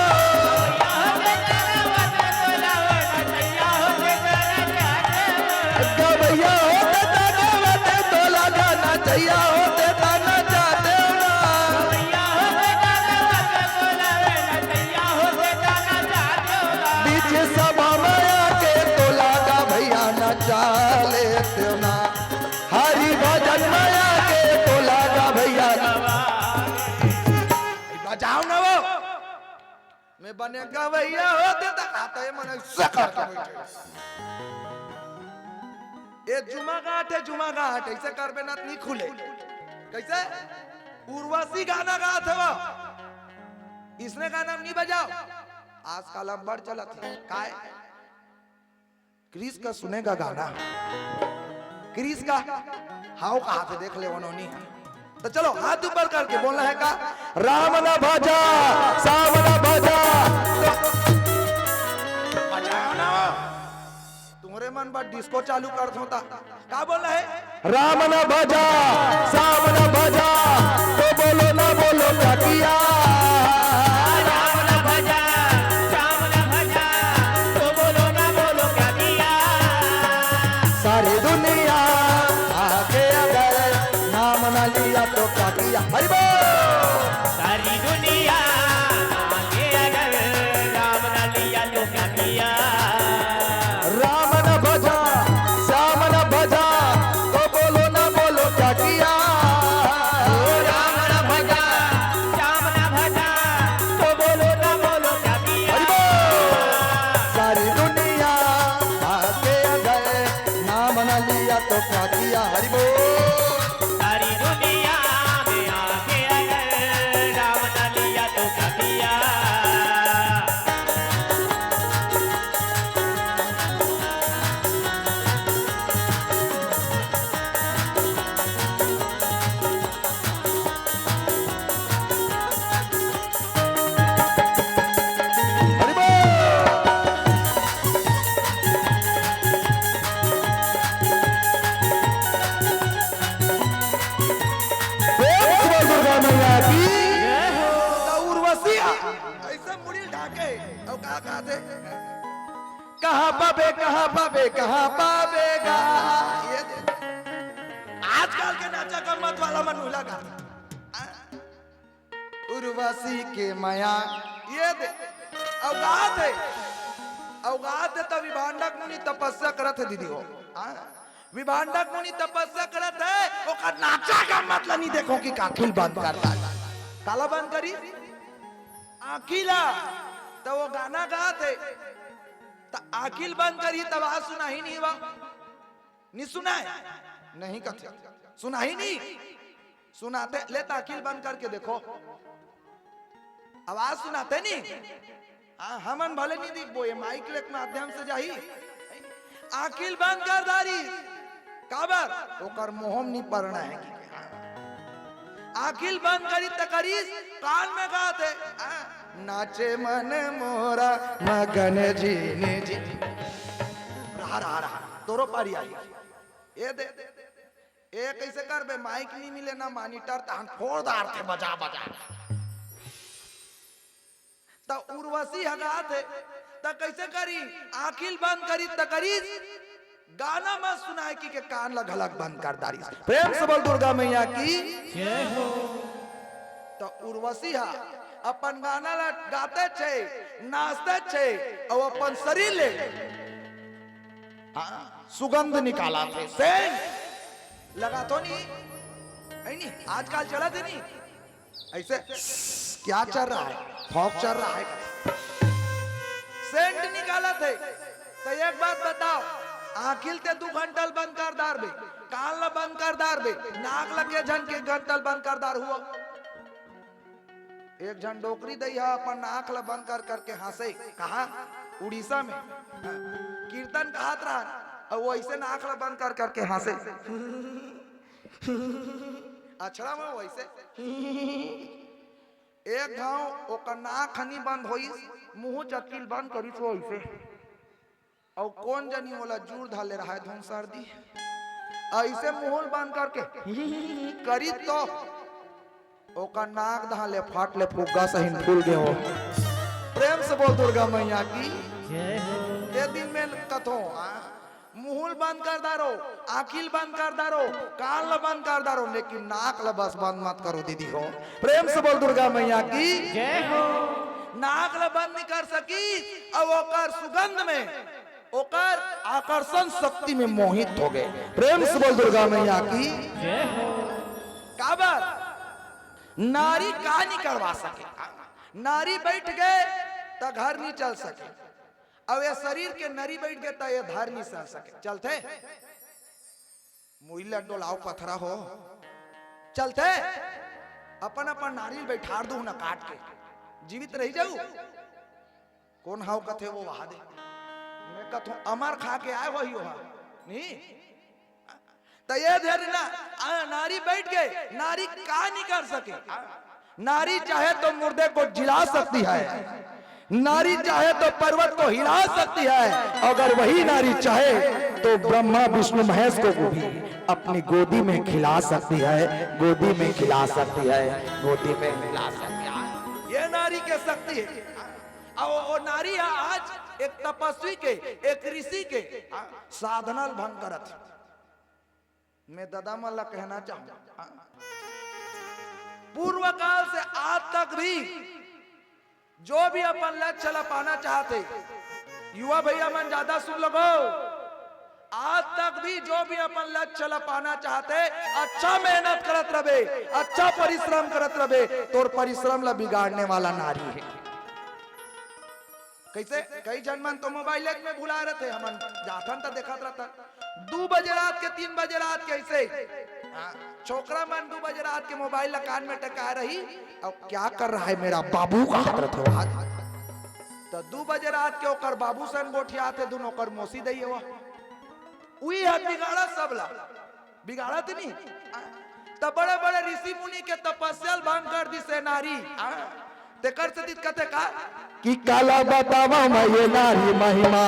गवैया होते तो गवाते तो लगा नचैया होते तो नचाते रो। बीच सभा में आके तो लगा भैया नचा लेते ना, हरि भजन में आके तो लगा भैया बजाओ ना वो मैं बने गवैया होते तो आता है मन सकर के बैठे। ये जुमा घाट ऐसे कर बेना नहीं खुले। कैसे? उर्वशी गाना गात है वो, इसने गाना नहीं बजाओ। आजकल हम बढ़ चला थी काय क्रिस का सुनेगा गाना, क्रिस का हाउ कहा थे देख ले उन्होंने। तो चलो हाथ ऊपर करके बोलना है का राम न भजा साम न भजा, बजाओ ना तुम्हारे मन पर डिस्को चालू कर दो। क्या बोलना है? राम न भजा साम न भजा तो बोलो ना बोलो क्या किया, राम न भजा श्याम न भजा तो बोलो ना बोलो क्या किया। सारी दुनिया आगे अगर नाम न लिया तो क्या किया। हरि बोल। सारी दुनिया आगे अगर राम न लिया तो क्या किया। राम न भजा श्याम न भजा तो बोलो ना बोलो क्या किया, राम न भजा श्याम न भजा तो बोलो ना बोलो क्या किया। हरि बोल। सारी दुनिया आगे अगर नाम न लिया तो क्या किया। हरि बोल। सारी दुनिया में आगे अगर राम न लिया तो क्या किया। हरि बोल। दुर्गा मैया की तो उर्वशी ऐसे मुड़ी ढाके और कहा थे कहाँ पावेगा ये आजकल के नाचा गम्मत वाला मन लगा उर्वशी के माया ये दे अवगात है तब विभांडक मुनि तपस्या करत है दीदी हो। विभांडक मुनि तपस्या करत है ओकर नाचा का मतलब नहीं देखो कि आखिल बंद करता है। काला बंद करी आखिला तो वो गाना गाते तो आखिल बंद करी तब आज सुना ही नहीं हुआ। नहीं सुना है? नहीं कथे सुना ही नहीं सुनाते ले आखिल बंद करके देखो आवाज सुनाते नहीं। हमन भले नहीं दिखबो ये माइक के माध्यम से जाही आखिल बंद कर दारी काबर ओकर मोहम नहीं पड़ना है कि आखिल बंद करी तकरीस कान में गाते नाचे मन मोरा मगन जी ने जी रहा तोरो पारी आई ये दे ए कैसे कर बे माइक नहीं मिले ना मॉनिटर तहन फोड़दार थे बजा बजा त उर्वशी हगा थे त कैसे करी आखिल बंद करी त करी गाना मत सुनाए कि के कान लग हलक बंद कर दारी प्रेम से बोल दुर्गा मैया की जय हो। तो उर्वशी हा अपन गाना ला गाते छे नाचते छे और अपन शरीर ले सुगंध निकाला थे सेंट लगा तो नहीं है नहीं आजकल चला थे नहीं ऐसे क्या चल रहा है फॉक चल रहा है सेंट निकाला थे तो एक बात बताओ आखिल ते 2 घंटल बंद कर दार बे कान ला बंद कर दार बे नाक लगे झन के घंटल बंद कर दार हुआ एक झन डोकरी दैया अपन आंख ला बंद कर करके हंसे कहा उड़ीसा में कीर्तन कहत रहा और वो ऐसे आंख ला बंद कर करके हंसे अछड़ा में वैसे एक गांव ओकर नाक खनी बंद होई मुंह चकील बंद करी तो ऐसे और कौन जनी वाला जूर धाले रहा है धुन सर्दी ऐसे मुंह बंद करके करी तो ओका नाक धाले फाट ले फुग्गा सहिन फूल गए हो प्रेम से बोल दुर्गा मैया की जय हो। ये दिन में कथो मुंह बंद कर दारो आखिल बंद कर दारो कान ला बंद कर दारो लेकिन नाक ला बस बंद मत करो दीदी हो प्रेम से बोल दुर्गा मैया की जय हो। नाक ला बंद नहीं कर सकी और ओकर सुगंध में ओकर आकर्षण शक्ति में मोहित हो गए प्रेम से बोल दुर्गा मैया की जय हो। काबर नारी का नहीं करवा सके नारी बैठ गए तो घर नहीं चल सके अब ये शरीर के नरी बैठ गए तो ये धार नहीं सह सके चलते मुइला डोलाओ पथरा हो चलते अपन अपन नारी बैठार दू ना काट के जीवित रह जाऊ कौन हाउ कथे वो वहा दे मैं कथो अमर खा के आए वही वहा नहीं तो ये धैर्य ना नारी बैठ गए नारी का नहीं कर सके नारी चाहे तो मुर्दे को जिला सकती है नारी चाहे तो पर्वत को हिला सकती है अगर वही नारी चाहे तो ब्रह्मा विष्णु महेश को भी अपनी गोदी में खिला सकती है गोदी में खिला सकती है गोदी में खिला सकती है ये नारी के शक्ति है और वो नारी है आज एक तपस्वी के एक ऋषि के साधनल भंग करत मैं दादा मल्ला कहना चाहूंगा पूर्व काल से आज तक भी जो भी अपन लक्ष्य ला पाना चाहते युवा भैया मन ज्यादा सुन लो आज तक भी जो भी अपन लक्ष्य ला पाना चाहते अच्छा मेहनत करत रहे अच्छा परिश्रम करत रहे तोर परिश्रम ला बिगाड़ने वाला नारी है कैसे कई जन मन तो मोबाइल में भुला रहे थे हमन जाथन तो देखा रहता 2 बजे रात के 3 बजे रात के ऐसे छोकरा मन 2 बजे रात के मोबाइल कान में टका रही और क्या कर रहा है मेरा बाबू का हाथ तो 2 बजे रात के ओकर बाबू सन गोठिया थे दोनों कर मोसी दई हुआ उही हाथ बिगाड़ा सबला बिगाड़ा थे नहीं तो बड़े बड़े ऋषि मुनि के तपस्या भंग कर दी से नारी ते कर से दिक्कत का कि काला बतावा मैं ये नारी महिमा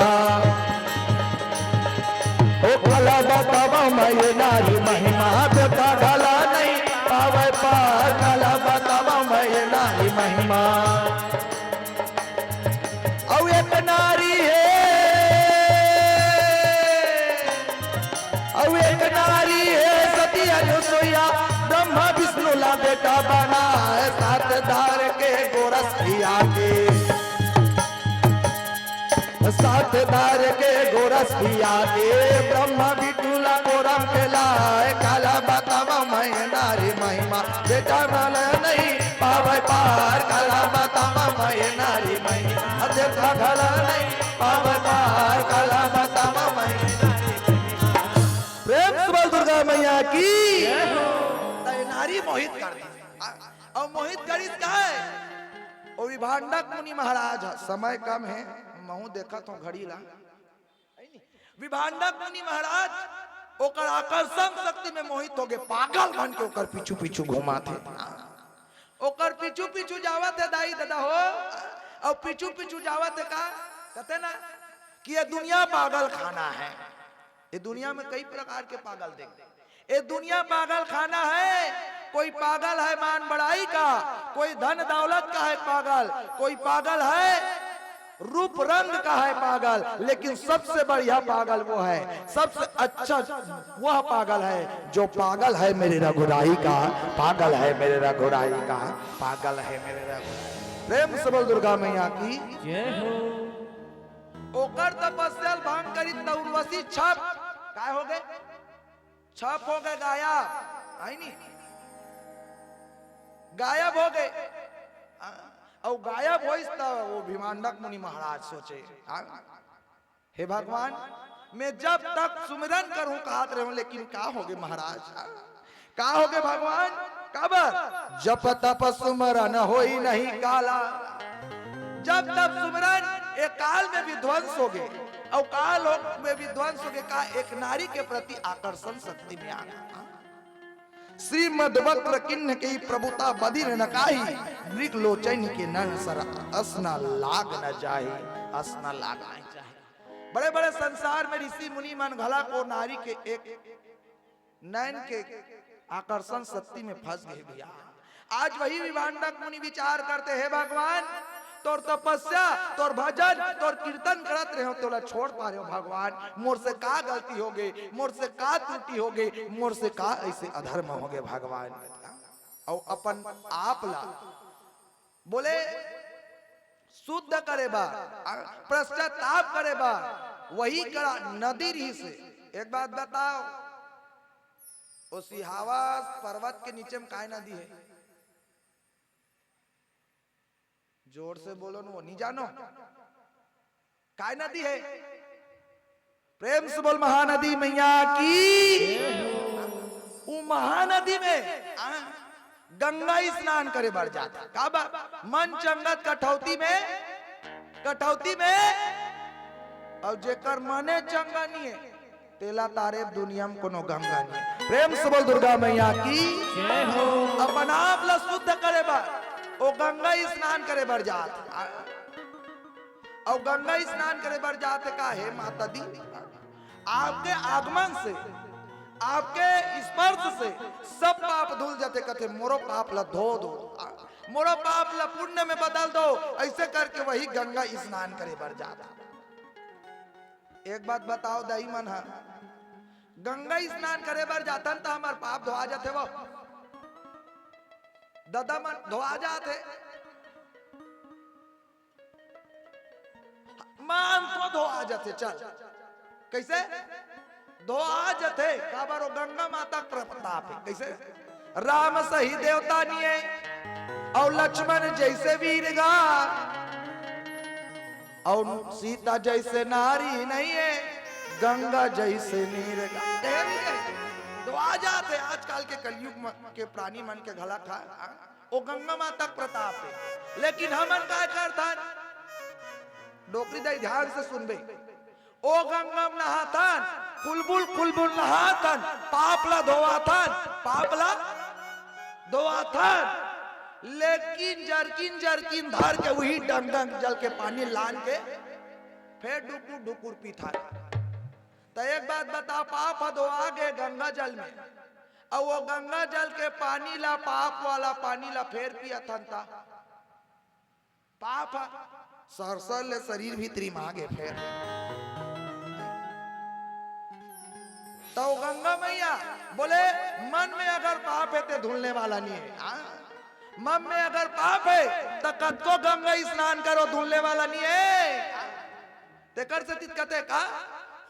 ओ काला बतावा मैं ये नारी महिमा बेटा ढाला नहीं पावे पार काला बतावा मैं ये नारी महिमा और एक नारी है और एक नारी है सती अनुसुईया ब्रह्मा विष्णु ला बेटा बना है सात धार के गोरस किया के सात धार के गोरस किया के ब्रह्मा विष्णु ला गोरम के लाए काला बतावा मैं नारी महिमा बेटा माल नहीं पावे पार काला बतावा मैं नारी महिमा देखा घला नहीं पावे पार काला बतावा मैं प्रेम से दुर्गा मैया की नारी मोहित कर दी और मोहित करी क्या है और विभांडक मुनि महाराज समय कम है महू देखा तो घड़ी ला विभांडक मुनि महाराज ओकर आकर्षण शक्ति में मोहित हो गए पागल बन के ओकर पीछू पीछू घुमा थे ओकर पीछू पीछू जावत है दाई दादा हो और पीछू पीछू जावत है का कहते ना कि ये दुनिया पागल खाना है ये दुनिया में कई प्रकार के पागल देखते। ये दुनिया पागल खाना है। कोई पागल है मान बड़ाई का, कोई धन दौलत का है पागल, कोई पागल है रूप रंग का है पागल, लेकिन सबसे बढ़िया पागल वो है, सबसे अच्छा वह पागल है जो पागल है मेरे रघुराई का, पागल है मेरे रघुराई का, पागल है मेरे रघुराई। प्रेम से बोल दुर्गा मैया की जय हो। ओकर तपस्या भांग करी उर्वशी छप काय हो गए, छप हो गए, गायब आई नहीं, गायब हो गए। और गायब हो वो भीमांडक मुनि महाराज सोचे हे भगवान मैं जब तक सुमिरन करूं कहते रहूं, लेकिन का हो गए महाराज, का हो गए भगवान, कब जप तप सुमरन होई नहीं काला, जब तब सुमिरन एक काल में विध्वंस हो गए, और काल में विध्वंस हो गए का एक नारी के प्रति आकर्षण शक्ति में आ गया। श्रीमद वक्र किन्न की प्रभुता बदिर न काही, मृग लोचन के नन सर असना लाग न जाए, असना लाग न जाए। बड़े बड़े संसार में ऋषि मुनि मन घला को नारी के एक नयन के आकर्षण शक्ति में फंस गए भैया। आज वही विभांडक मुनि विचार करते हैं भगवान तोर तपस्या तोर भजन तोर कीर्तन करत रहे हो, तोला छोड़ पा रहे हो भगवान, मोर से का गलती हो गई, मोर से का त्रुटि हो गई, मोर से का ऐसे अधर्म हो गए भगवान। और अपन आप ला बोले शुद्ध करे बा, पश्चाताप करे बा, वही करा नदी रही से। एक बात बताओ, उस सिहावास पर्वत के नीचे में काय नदी है, जोर से बोलो ना, वो नहीं जानो काय नदी है, प्रेम से बोल महानदी मैया की। वो महानदी में गंगा स्नान करे बढ़ जाता का बा? मन चंगत कठौती में और जेकर मने चंगा नहीं है तेला तारे दुनिया में कोनो गंगा नहीं है। प्रेम से बोल दुर्गा मैया की जय हो। अपन आप ला शुद्ध करे बा ओ गंगा स्नान करे बर जात, और गंगा स्नान करे बर जात का है माता दी, आपके आगमन से आपके स्पर्श से सब पाप धुल जाते, कहते मोरो पाप ला धो दो, मोरो पाप ला पुण्य में बदल दो, ऐसे करके वही गंगा स्नान करे बर जाता। एक बात बताओ दही मन है, गंगा स्नान करे बर जाता तो हमार पाप धोआ जाते, वो दादा मन धोआ जाते, मान तो धोआ जाते, चल कैसे धोआ जाते, काबारो गंगा माता प्रताप है, कैसे राम सही देवता नहीं है, और लक्ष्मण जैसे वीरगा, और सीता जैसे नारी नहीं है, गंगा जैसे नीरगा धोआ जाते। आजकल के कलयुग के प्राणी मन के गला खा वो गंगा माता प्रताप है, लेकिन हमन का करता डोकरी दई ध्यान से सुनबे, ओ गंगा नहातन कुलबुल नहातन, पापला धोआतन, लेकिन जरकिन धर के वही डंग जल के पानी लान के फिर डुकुर पीता। तो एक बात बता, पाप धोआ गए गंगा जल में, और वो गंगा जल के पानी ला पाप वाला पानी ला फेर पिया था, पाप सरसर ले शरीर भीतरी मांगे फेर। तो गंगा मैया बोले मन में अगर पाप है तो धुलने वाला नहीं है, मन में अगर पाप है तो कत्को गंगा स्नान करो, धुलने वाला नहीं है। ते कर से कहते का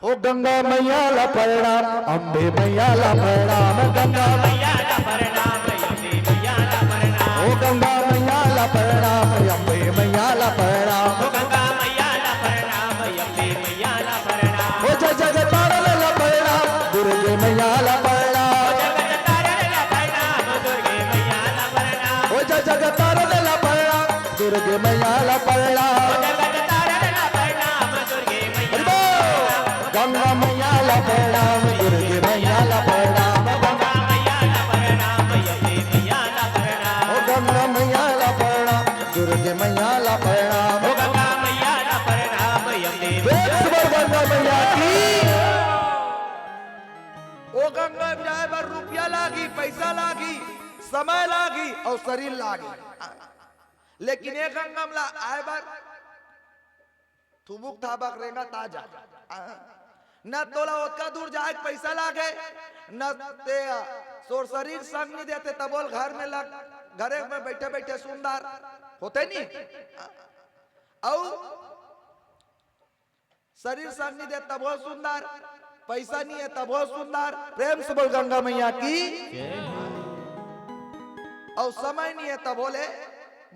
ओ गंगा मैया ला प्रणाम, अम्बे मैया ला प्रणाम, गंगा मैया ला प्रणाम, अम्बे मैया ला प्रणाम, ओ गंगा मैया ला प्रणाम, अम्बे मैया ला प्रणाम, ओ गंगा मैया ला प्रणाम, अम्बे मैया ला प्रणाम, ओ जय जगत तारण ला प्रणाम, दुर्गे मैया ला प्रणाम, जगत तारण ला प्रणाम, दुर्गे मैया ला प्रणाम, ओ जय जगत तारण ला प्रणाम, दुर्गे मैया ला प्रणाम, जगत तारण ला प्रणाम, दुर्गे मैया गंगा मैया ला प्रणाम, दुर्गे मैया ला प्रणाम, गंगा मैया ला प्रणाम, अम्बे मैया ला प्रणाम, ओ गंगा मैया ला प्रणाम, दुर्गे मैया ला प्रणाम, ओ गंगा मैया ला प्रणाम, अम्बे गंगा मैया की। पैसा लागी, समय लागी और शरीर लागी, लेकिन एक गंगमला आए बार थुबुक थाबक रहेगा ताजा। न तोला ओतका दूर जाए पैसा लागे, न ते सोर शरीर संग नहीं देते तबोल घर में लग, घरे में बैठे बैठे सुंदर होते नहीं, और शरीर संग नहीं देता बहुत सुंदर, पैसा नहीं है तब बहुत सुंदर। प्रेम से बोल गंगा मैया की। और समय नहीं है तब बोले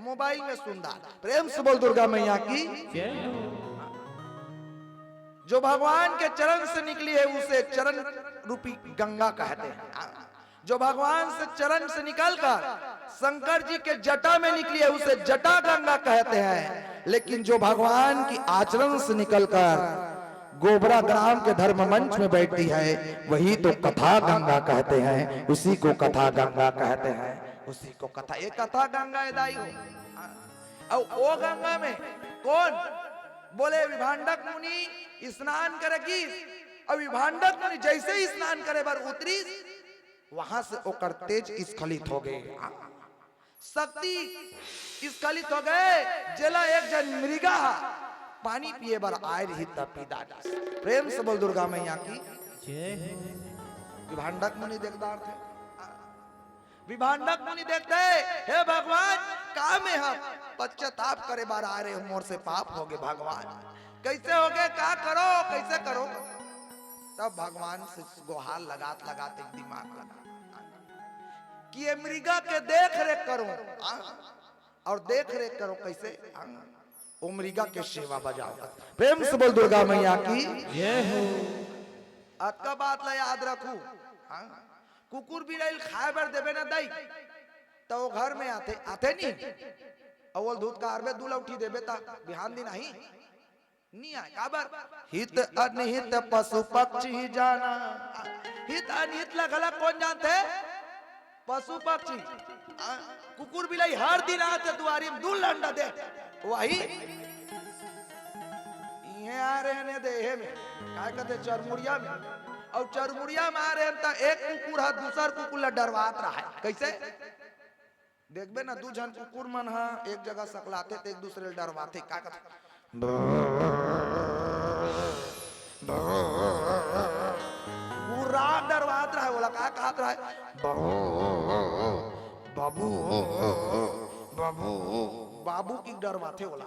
मोबाइल में सुंदर। प्रेम से बोल दुर्गा मैया की। जो भगवान के चरण से निकली है उसे चरण रूपी गंगा कहते हैं। जो भगवान से चरण से निकलकर शंकर जी के जटा में निकली है उसे जटा गंगा कहते हैं। लेकिन जो भगवान की आचरण से निकलकर गोबरा ग्राम के धर्म मंच में बैठती है वही तो कथा गंगा कहते हैं, उसी को कथा गंगा कहते हैं, उसी को कथा। ये कथा गंगा दाई हो। और वो गंगा में कौन बोले विभांडक मुनि स्नान करेगी, और विभांडक मुनि जैसे ही स्नान करे बार उतरी वहां से ओकर तेज स्खलित हो गए, शक्ति स्खलित हो गए। जला एक जन मृगा पानी पिए बार आए रही तब पीदा। प्रेम से बोल दुर्गा मैया की। विभांडक मुनि देखदार थे। विभांडक मुनि देखते हे भगवान का में हम पश्चाताप करे बार आ रहे हो, मोर से पाप हो गए भगवान, कैसे हो गए, क्या करो, कैसे करो। तब भगवान से गुहार लगाते लगाते दिमाग लगा कि ये मृगा के देख रेख करो, और देख रेख करो कैसे, ओ मृगा के सेवा बजाओ। प्रेम से बोल दुर्गा मैया की। अतका बात ला याद रखू। कुकुर बिलाइल खाए बर देवे ना दई तो वो घर में आते आते नहीं, अवल दूध का आरबे दूला उठी देवे ता बिहान दिन नहीं आए। काबर हित अनहित पशु पक्षी जाना। हित अनहित लगला कौन जानते, पशु पक्षी। कुकुर बिलाई हर दिन आते दुआरी में दूल अंडा दे, वही ये आ रहे ने देहे में क्या कहते चरमुड़िया में, और चरमुड़िया में आ रहे हैं तो एक कुकुर है दूसर कुकुर ला डरवात रहा है। कैसे देखबे ना, दू जन कुकुर मन हा एक जगह सकलाते तो एक दूसरे डरवाते। क्या कहते पूरा डरवात रहा है। बोला क्या कहत रहा है, बाबू बाबू बाबू की डरवाते बोला।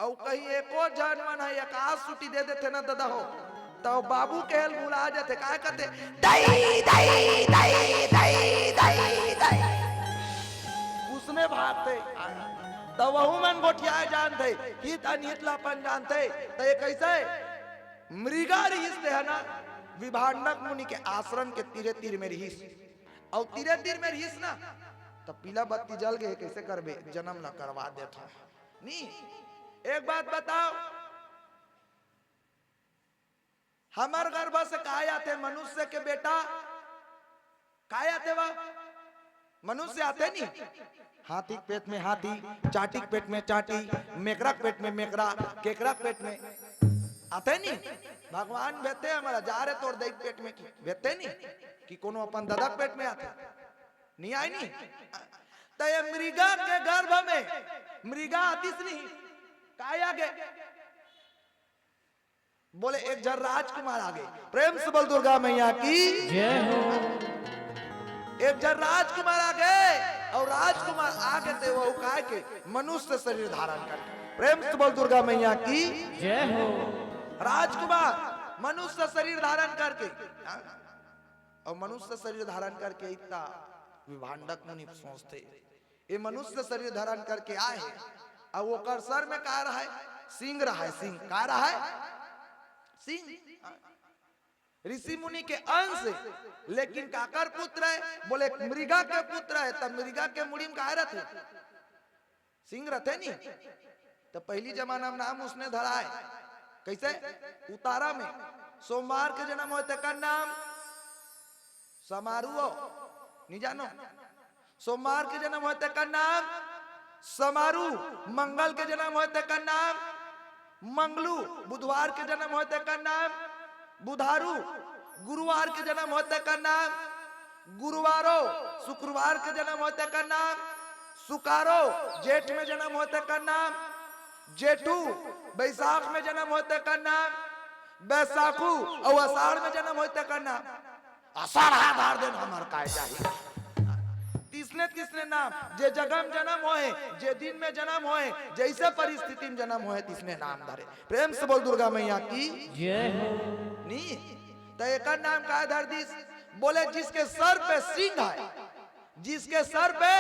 और कहीं एको जानवन है एक आस छुट्टी दे देते ना दादा हो तो बाबू के हेल भुला जाते। क्या कहते दई दई दई दई दई दई, उसमें भागते। तो वहु मन गोठियाए जानते, हित अनहित लापन जानते। तो ये कैसे मृगा रहीस है ना, विभांडक मुनि के आश्रम के तीरे तीर में रहीस, और तीरे तीर में रहीस ना तो पीला बत्ती जल गए। कैसे करबे, जन्म न करवा देता नहीं। एक बात बताओ, हमार गर्भ से कहा आते मनुष्य के बेटा, कहा आते वह मनुष्य आते नहीं। हाथी के पेट में हाथी, चाटी के पेट में चाटी, मेकरा के पेट में मेकरा, केकरा के पेट में आते नहीं। भगवान भेते हमारा जा रहे तोड़ दे पेट में की भेते नहीं कि कोनो अपन दादा के पेट में आते नहीं आई नहीं। तो ये मृगा के गर्भ में मृगा आतीस नहीं, काय आगे बोले एक जन राजकुमार आगे। प्रेम से बोल दुर्गा मैया की जय हो। एक जन राजकुमार आगे, और राजकुमार आगे थे वो काय के मनुष्य शरीर धारण करके। प्रेम से बोल दुर्गा मैया की जय हो। राजकुमार मनुष्य शरीर धारण करके, और मनुष्य शरीर धारण करके इतना विभांडक मुनि सोचते ये मनुष्य शरीर धारण करके आए, और वो कर सर में कहा रहा है सिंह रहा है, सिंह कहा रहा है सिंह, ऋषि मुनि के अंश। लेकिन काकर पुत्र है, बोले मृगा के पुत्र है। तब मृगा के मुड़ी में कहा रहते सिंह रहते नहीं। तो पहली जमाना में नाम उसने धरा है कैसे, उतारा में सोमवार के जन्म होते का नाम समारू, नहीं जानो। सोमवार के जन्म होते का नाम समारू, मंगल के जन्म होते का नाम मंगलू, बुधवार के जन्म होते का नाम बुधारू, गुरुवार के जन्म होते का नाम गुरुवारो शुक्रवार के जन्म होते का नाम, सुकारो जेठ में जन्म होते का नाम, जेठू बैसाख में जन्म होते का नाम, बैसाखू और आषाढ़ में जन्म होते का नाम। आषाढ़ आधार दिन हमार काय चाहिए तीसरे तीसरे नाम जे जगह में जन्म होए, जे दिन में जन्म होए, जैसे परिस्थिति में जन्म होए तीसरे नाम धरे। प्रेम से बोल दुर्गा मैया की जय हो। नी तो एक नाम का धर दिस। बोले जिसके सर पे सिंह है, जिसके सर पे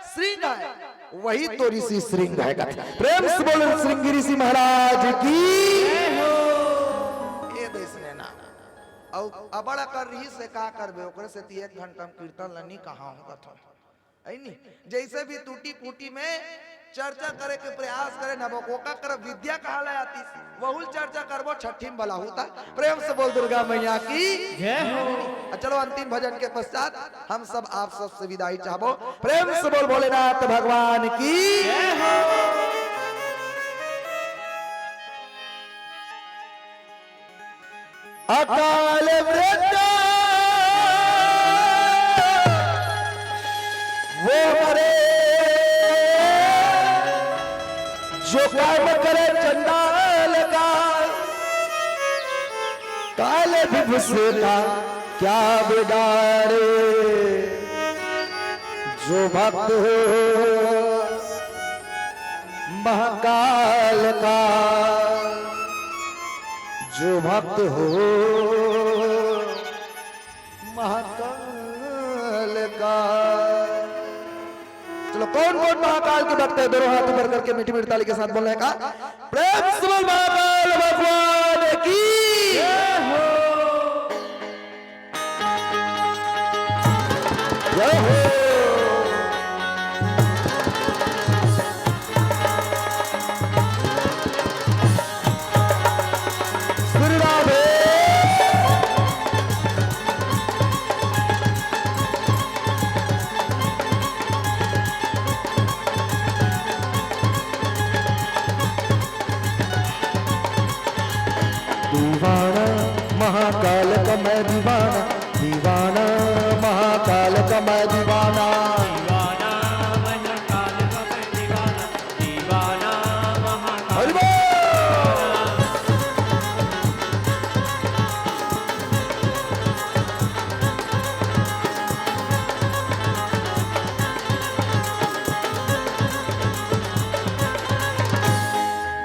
सिंह है वही तो ऋषि श्रृंग है। प्रेम से बोलो श्रृंगी ऋषि महाराज की ये देसने ना और अबड़ा कर रही से का करबे ओकरे से 1 घंटा में कीर्तन लनी कहां हूं कथन है नी। जैसे भी टूटी फूटी में चर्चा करे के प्रयास करे ना बोका कर विद्या कहा ले आती बहुल चर्चा करबो छठी में भला होता। प्रेम से बोल दुर्गा मैया की जय हो। चलो अंतिम भजन के पश्चात हम सब आप सब से विदाई चाहबो। प्रेम से बोल भोलेनाथ भगवान की जय हो। अकाल मृत्यु वो मरे जो काम करे चंडाल का, काल विभूषे का क्या बिगाड़े जो भक्त हो महाकाल का, जो भक्त हो महाकाल का। चलो कौन कौन महाकाल के भक्त है दोनों हाथ ऊपर करके मीठी मीठी ताली के साथ बोलने का। प्रेम से बोल महाकाल भगवान की जय हो। जय हो। श्री राधे। दीवाना महाकाल का मैं दीवाना, दीवाना महाकाल का मैं दीवाना। दीवाना महाकाल का मैं दीवाना, दीवाना महाकाल। हरि बोल।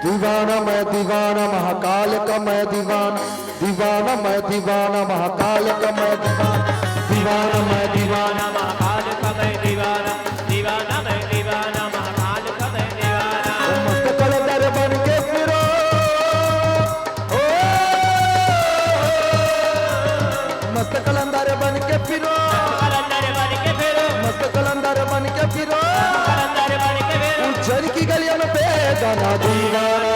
दीवाना मैं दीवाना महाकाल का मैं दीवाना, दीवाना मैं दीवाना महाकाल का मैं दीवाना, दीवाना मैं दीवाना महाकाल का मैं दीवाना, दीवाना मैं दीवाना महाकाल का मैं दीवाना। मस्त कलंदर बन के फिरो ओ, मस्त कलंदर बन के फिरो, कलंदर बन के फिरो, मस्त कलंदर बन के फिरो, कलंदर बन के फिरो। उज्जैन की गलियों में बेगाना दीवाना,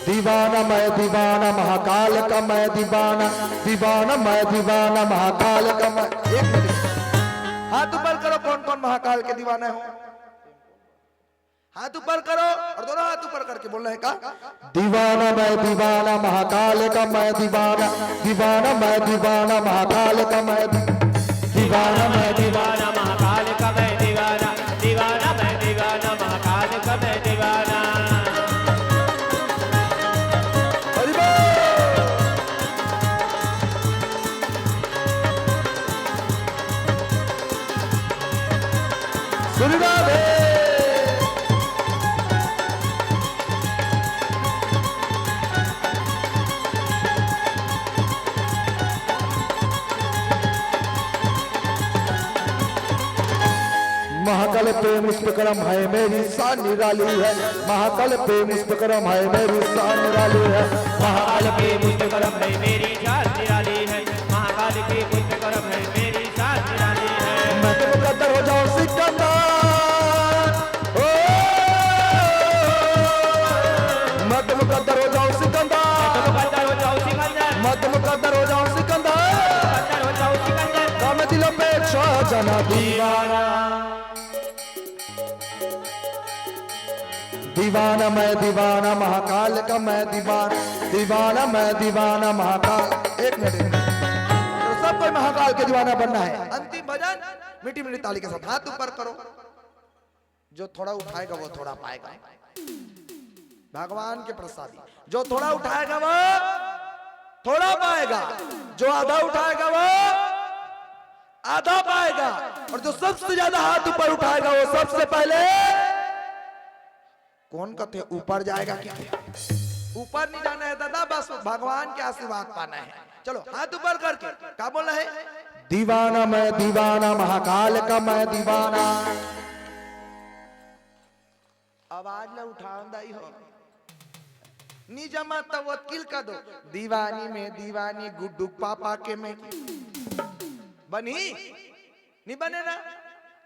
दीवाना मैं दीवाना महाकाल का मैं दीवाना, दीवाना मैं दीवाना महाकाल का मैं। एक मिनट हाथ ऊपर करो कौन कौन महाकाल के दीवाने हो। हाथ ऊपर करो और दोनों हाथ ऊपर करके बोल रहे का। दीवाना मैं दीवाना महाकाल का मैं दीवाना, दीवाना मैं दीवाना महाकाल का मैं दीवाना मैं दीवाना महाकाल का मैं दीवाना, दीवाना मैं दीवाना महाकाल का मैं दीवाना। श्री राधे। महाकाल पे मुस्करम है मेरी शान निराली है, महाकाल पे मुस्करम है मेरी शान निराली है, महाकाल के मुझ करम है मेरी जान निराली है, महाकाल के मुझ करम है मेरी जान निराली है। मैं तो मुकद्दर हो जाऊं सिकंदर ओ, मैं तो मुकद्दर हो जाऊं सिकंदर, मुकद्दर हो जाऊं सिकंदर, मैं तो मुकद्दर हो जाऊं सिकंदर, मुकद्दर हो जाऊं सिकंदर। काम दिलों पे छा जाना दीवाना, दीवाना मैं दीवाना महाकाल का मैं दीवाना, दीवाना मैं दीवाना महाकाल। एक मिनट, तो सब कोई महाकाल के दीवाना बनना है। अंतिम भजन मीठी मीठी ताली के साथ हाथ ऊपर करो। जो थोड़ा उठाएगा वो थोड़ा पाएगा, भगवान के प्रसादी। जो थोड़ा उठाएगा वो थोड़ा पाएगा, जो आधा उठाएगा वो आधा पाएगा, और जो सबसे ज्यादा हाथ ऊपर उठाएगा वो सबसे पहले कौन कहते ऊपर जाएगा। क्या ऊपर नहीं जाना है दादा, बस भगवान के आशीर्वाद पाना है। चलो हाथ ऊपर करके क्या बोलना है? दीवाना मैं दीवाना महाकाल का मैं दीवाना। आवाज न उठाई हो नी जमा तवक्किल का दो। दीवानी में दीवानी गुड्डू पापा के में बनी नहीं बने ना।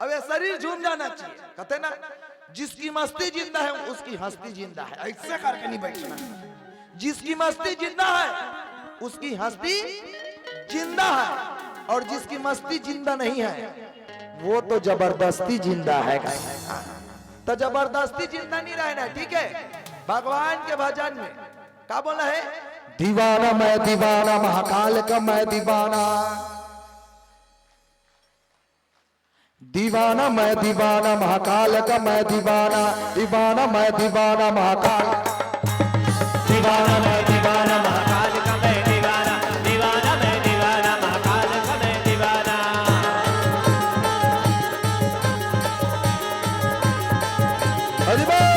अब ये शरीर झूम जाना चाहिए। कहते ना जिसकी मस्ती जिंदा है उसकी हस्ती जिंदा है। ऐसे करके नहीं बैठना। जिसकी मस्ती जिंदा है उसकी हस्ती जिंदा है, और जिसकी मस्ती जिंदा नहीं है वो तो जबरदस्ती जिंदा है। तो जबरदस्ती जिंदा नहीं रहना, ठीक है। भगवान के भजन में क्या बोला है? दीवाना मैं दीवाना महाकाल का मैं दीवाना, दीवाना मैं दीवाना महाकाल का मैं दीवाना, दीवाना मैं दीवाना महाकाल, दीवाना मैं दीवाना महाकाल का मैं दीवाना, दीवाना मैं दीवाना महाकाल का मैं दीवाना। हरि बोल।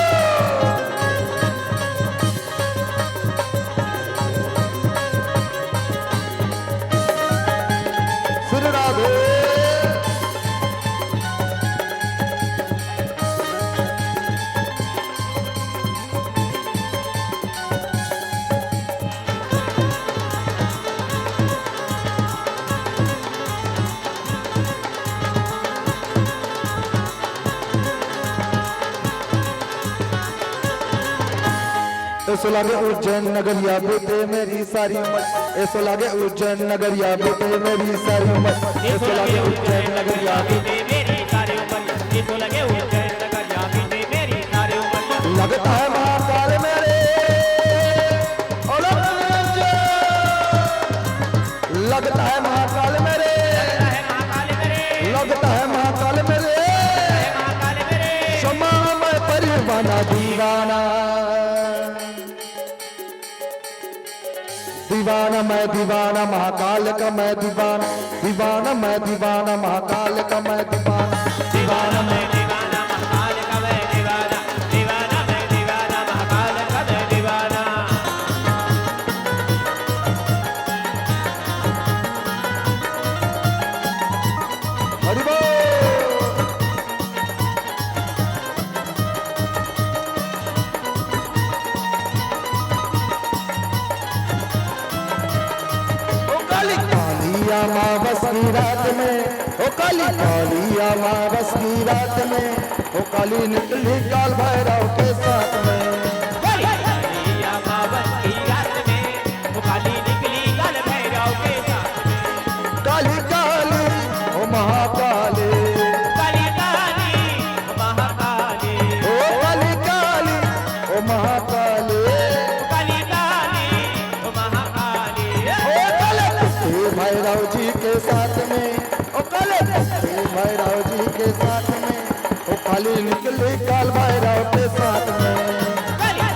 श्री राधे। ऐसो लागे उज्जैन नगरिया बेटे मेरी सारी उम्र, ऐसो लागे उज्जैन नगरिया बेटे मेरी सारी उम्र, ऐसो लागे उज्जैन नगरिया बेटे मेरी सारी उम्र, ऐसो लगे उज्जैन नगरिया बेटे मेरी सारी उम्र। लगता है महाकाल मेरे, लगता है महाकाल मेरे, लगता है महाकाल मेरे, क्षमा मैं परिवाना दीवाना, दीवाना मैं दीवाना महाकाल का मैं दीवाना, दीवाना मैं दीवाना महाकाल का मैं दीवाना, दीवाना मैं दीवाना महाकाल का मैं दीवाना, दीवाना मैं दीवाना महाकाल का मैं दीवाना। हरि बोल। अमावस की रात में, ओ काली काली अमावस की रात में, ओ काली निकली काल भैरव के साथ में, काली अमावस की रात में, ओ काली निकली काल भैरव के साथ में, काली काली ओ महाकाली, काली काली महाकाली, ओ काली काली ओ महाकाली, काली काली महाकाली। ओ काले भैरव जी के साथ में, ओ काले भैरव जी के साथ में, ओ काली निकली काल भैरव के साथ में, काली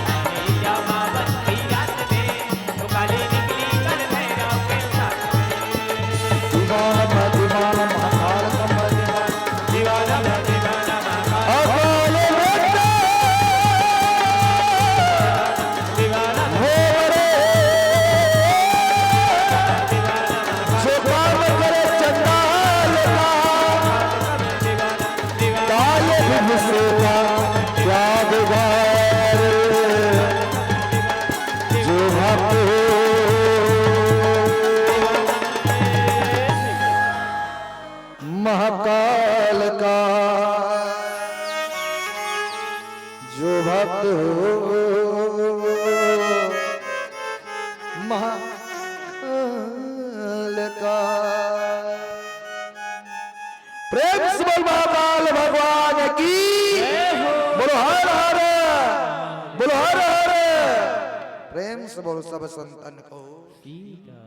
अमावस की रात में, ओ काली निकली काल भैरव के साथ में। दीवाना मैं दीवाना महाकाल का मैं दीवाना, दीवाना मैं दीवाना महाकाल, अकाल बेटा दीवाना हो रे, जो काम करे चंडाल का, काले दिन से का क्या बिगाड़, प्रेम से बोलो सब संतन को। ठीक है।